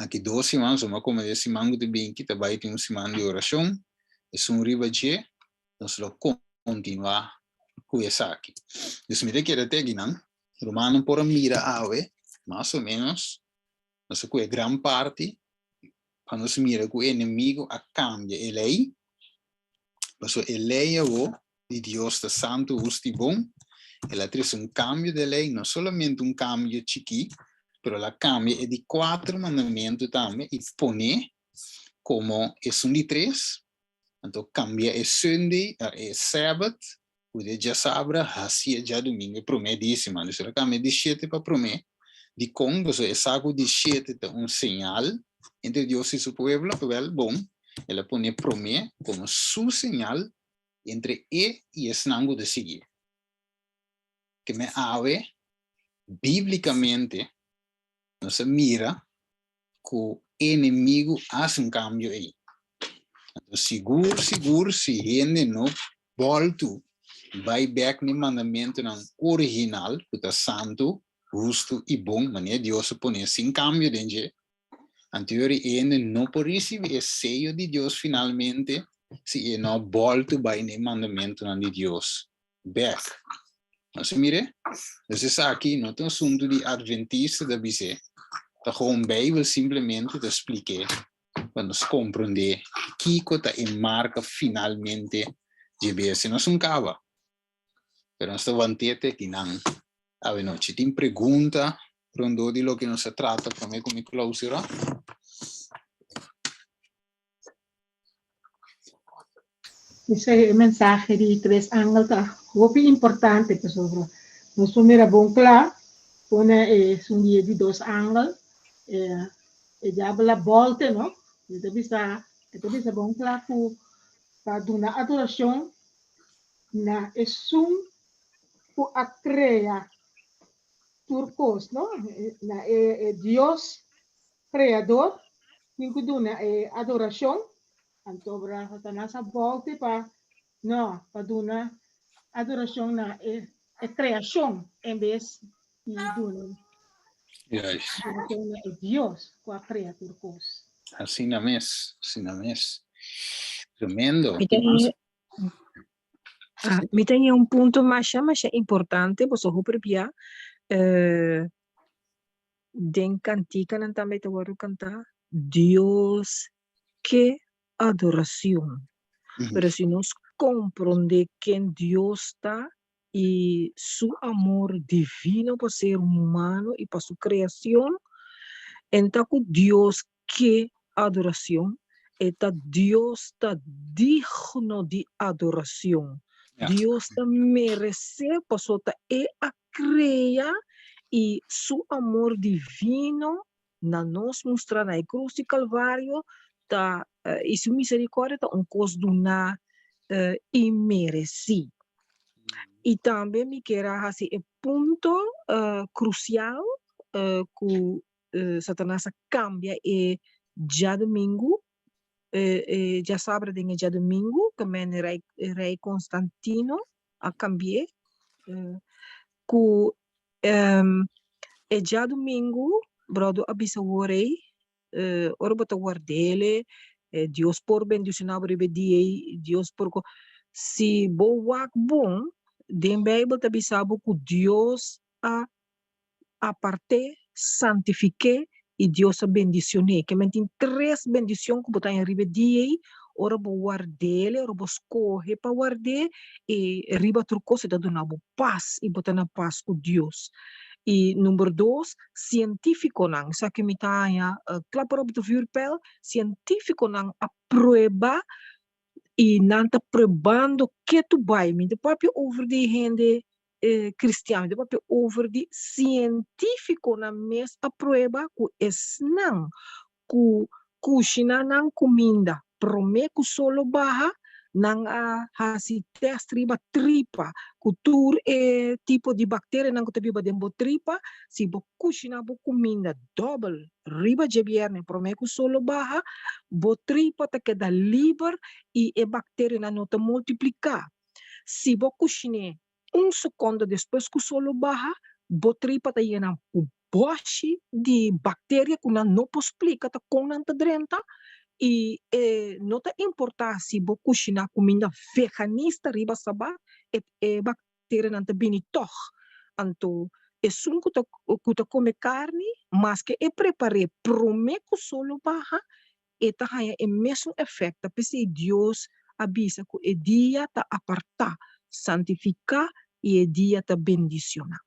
Aquí 2 semanas, como de semana de 20, te va a ir una semana de oración. Es un ribaje, nos lo continúa con esa aquí. Entonces, me te quiero decir, Romano por mira ave, más o menos, no sé qué gran parte, cuando se mira que el enemigo a cambia el ahí, Paso eleia o de Dios está santo, justo y bom. Ela traz cambio de lei, não somente cambio chiqui, pero la cambia é de 4 mandamentos também e põe como é de 3. Então cambia é Sunday, é Sabbath, o de já sabra, assim já domingo, promedíssima. Então ela cambia de 7 para promet. De Congo, é saco de 7 é sinal entre Deus e seu povo, well, bom. Ela põe promet como su sinal entre e esnango de seguir. Que me ave, biblicamente, não se mira que o inimigo faz cambio aí. Então, seguro, se gente não volta, vai back no mandamento original, que está santo, justo e bom, maneira Deus põe sem cambio dentro. Anterior, gente não pode receber o sello de Deus finalmente, se não volta vai no mandamento de Deus. Back. Então, mire, então aqui não tem assunto de adventista da BC. Está gewoon Bijbel simplesmente te explicar para nos compreender que está em marca finalmente de BC. Não se acaba. Pero nós estamos antete que não. A ver, noite tem pergunta rondo de lo que nos se trata para mim como clausura. Esse mensagem de 3 ângulos é muito importante, pessoal. Nós vamos bom claro, quando é um dia de 2 ângulos, já a volta, não? Então, bisa bom claro para dar adoração na por a criar turcos, não? Na Deus criador, que dá adoração. Então, para nessa volta para dar adoração na criação, em vez de dar adoração a Deus com a criatura. Assim na mes. Tremendo. Me tem ponto mais importante, você vai den cantica não também te vou cantar Deus que adoração. Pero se nós compreender quem Deus está e seu amor divino para o ser humano e para sua criação, então Deus que adoração, então Deus está digno de adoração. Deus está merece para sua a criar e seu amor divino na nos mostrar na cruz de Calvário tá e sua misericórdia tá coisa do na imereci. E também me quero assim ponto crucial que Satanás cambia já domingo já sabe de já domingo que rei Constantino a cambiar que já domingo brother abisa o rei ora bota guardele Deus por bendicionar o dia Deus por se boa bom den Bible tabi sabe que Deus a parte santifique e Deus a bendicione que men tem 3 bendições que botar em riba dia ora bo guardele ora bo escorre para guardar e riba truco se dá donar paz e botar na paz com Deus. E número 2, científico não, isso aqui me tá claro para o pel, científico não aprova e não está provando que tu vai, me depois over de gente cristiano, depois over de científico na mes aprova que é não, que cozinha não comida, promete que solo barra nang hasi test tripa kultur tipo de bactéria nang kutabi dembo tripa si bo kushina bo comida double riba jebierne promeco solo baja bo tripa te queda liber e bactéria na nota multiplicar si bo kushine segundo depois que solo baja bo tripa te yena boshi de bactéria que não explica ta com nanta drenta e não te importa se você cozinhar comida veganista riba sabá bactéria não te bem toch então sun que tu come carne mas que preparei prometo solo baja tá haya o mesmo efeito porque Deus avisa que el día ta aparta, santifica y el día ta bendiciona.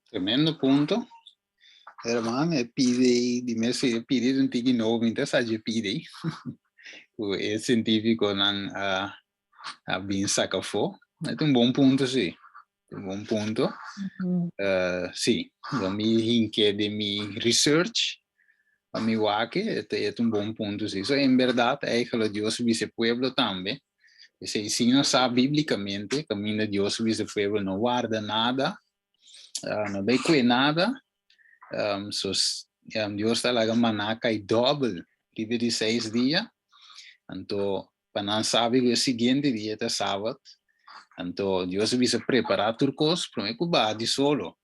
Tremendo punto. Hermano, pide, dime se pide un tiki no, mientras allí pide. Es científico nan a bin sacafo. Es un buen punto, sí. Un buen punto. Sí, de mi hinque de mi research, a mi wake, es un buen punto, sí. So, en verdad, eigenlijk Dios vive pueblo también. Si no sabe bíblicamente, camino Dios vive pueblo, no guarda nada, no ve nada. Dios está la manaca y doble, vive de 6 días. Entonces, para saber que el siguiente día es sábado. Então, Deus vai se preparar turcos para mim cubar de solo.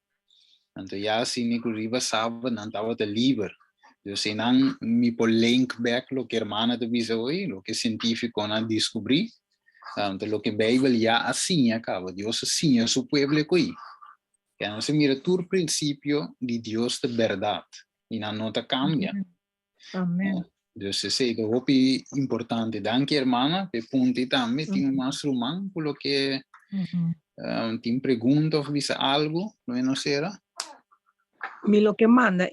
Então, já assim, eu riba sábado, não estava de livre. Eu sei não me por link back lo que hermana te diz hoje, lo que científico não descobri. Então, lo que Bíblia já assim acaba. Deus assim é seu povo aqui. Que não se mira todo princípio de Deus de verdade e não nota cambia. Amén. Dus se sei que é importante. Danke, hermana, pe punti também. Tenho mais romano, por lo que tem pergunta ou diz algo, não será? Mi lo que manda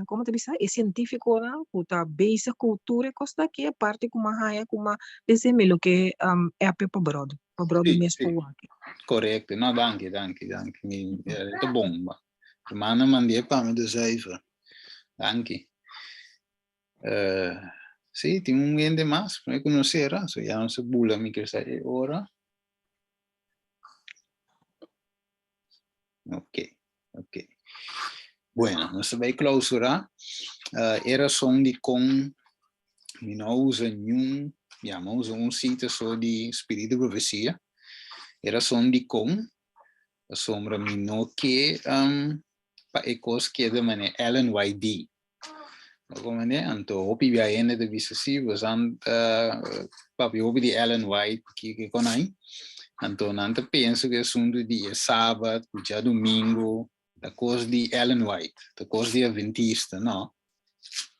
¿cómo te dice? Es científico, ¿no? Puta, base cultura costa que parte como haya como ese me lo que é para brother Sì, mesmo sì. Corretto, no, danke. È bomba. Hermana, mandei para me de 7. Danke. Sì, tem gente mais, não conhecerá, so já não se bula mi que sai ora. Ok. Bueno, nós vai clausurar. Era som de com, não usa nenhum, usa sítio só de espírito de profecia. Era som de com, a sombra não que para ecos que de maneira Ellen White. Então, op je ene de visasi, we zijn papi op die Ellen White que kon aí. Então, não te penso que assunto de sábado, dia domingo, da coisa de Ellen White, da coisa de adventista, não.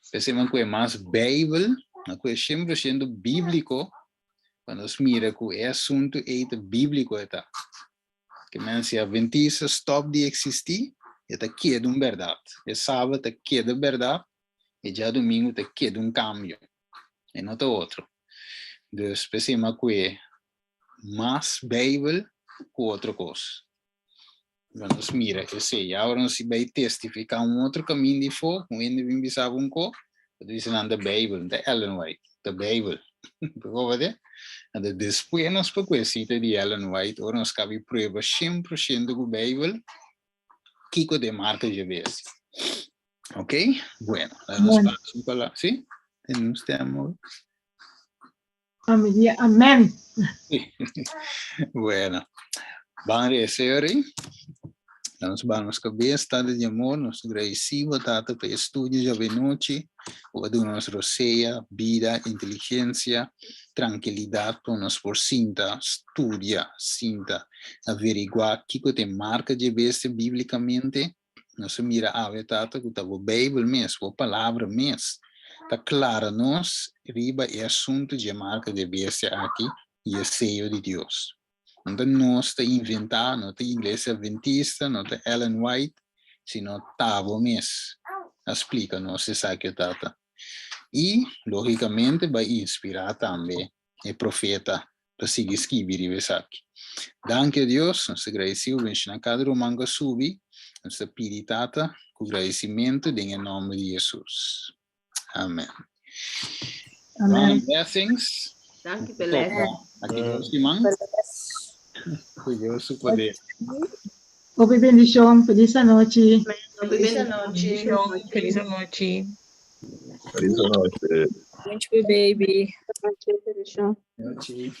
Pensamos que é mais Bíblia, que é 100% bíblico, quando se mira que é assunto bíblico eta. Que mense adventista stop de existir, eta que de verdade. É sábado que de verdade. E já domingo te queda cambio. E não tem outro. Dus pensamos que é mais Bíblia que outra coisa. Vamos mira, eu sei, agora não se vai testificar outro caminho de fogo, ainda vim pensar coisa, eu disse na Bíblia, da Ellen White, da Bíblia. Porque e depois nós para cita de Ellen White, agora nós cabe prova 100% com a Bíblia, que de marca de vez. Ok, bueno, nos paso para ¿sí? Tenemos amor. Amén. Bueno, vamos a rezar. Nós vamos cabeça, estado de amor, nos agradecemos tanto pelo estudo de hoje noite, o de nossa roceia, vida, inteligência, tranquilidade para nós por cinta, estudiar, cinta, averiguar o que tem marca de vez biblicamente. Nós mira a verdade que está a Bíblia mesmo, a palavra mesmo. Está clara, nós, riba é assunto de marca de bestia aqui e é seio de Deus. Não nós está inventar, não tem igreja adventista, não tem Ellen White, sino tavo mesmo. Explica-nos essa que tata. E, logicamente, vai inspirar também o profeta para seguir escrever isso aqui. Danke a Deus, nós agradecemos, na cada romanga subi, nós pedimos tata, com agradecimento, em nome de Jesus. Amém. Amém. Blessings. Danke, Beleza. Aqui Deus te manda. Cuidado poder. Ope bendición, feliz noche. Feliz noite. Feliz noite. Feliz noite. Thank you, baby. Noite.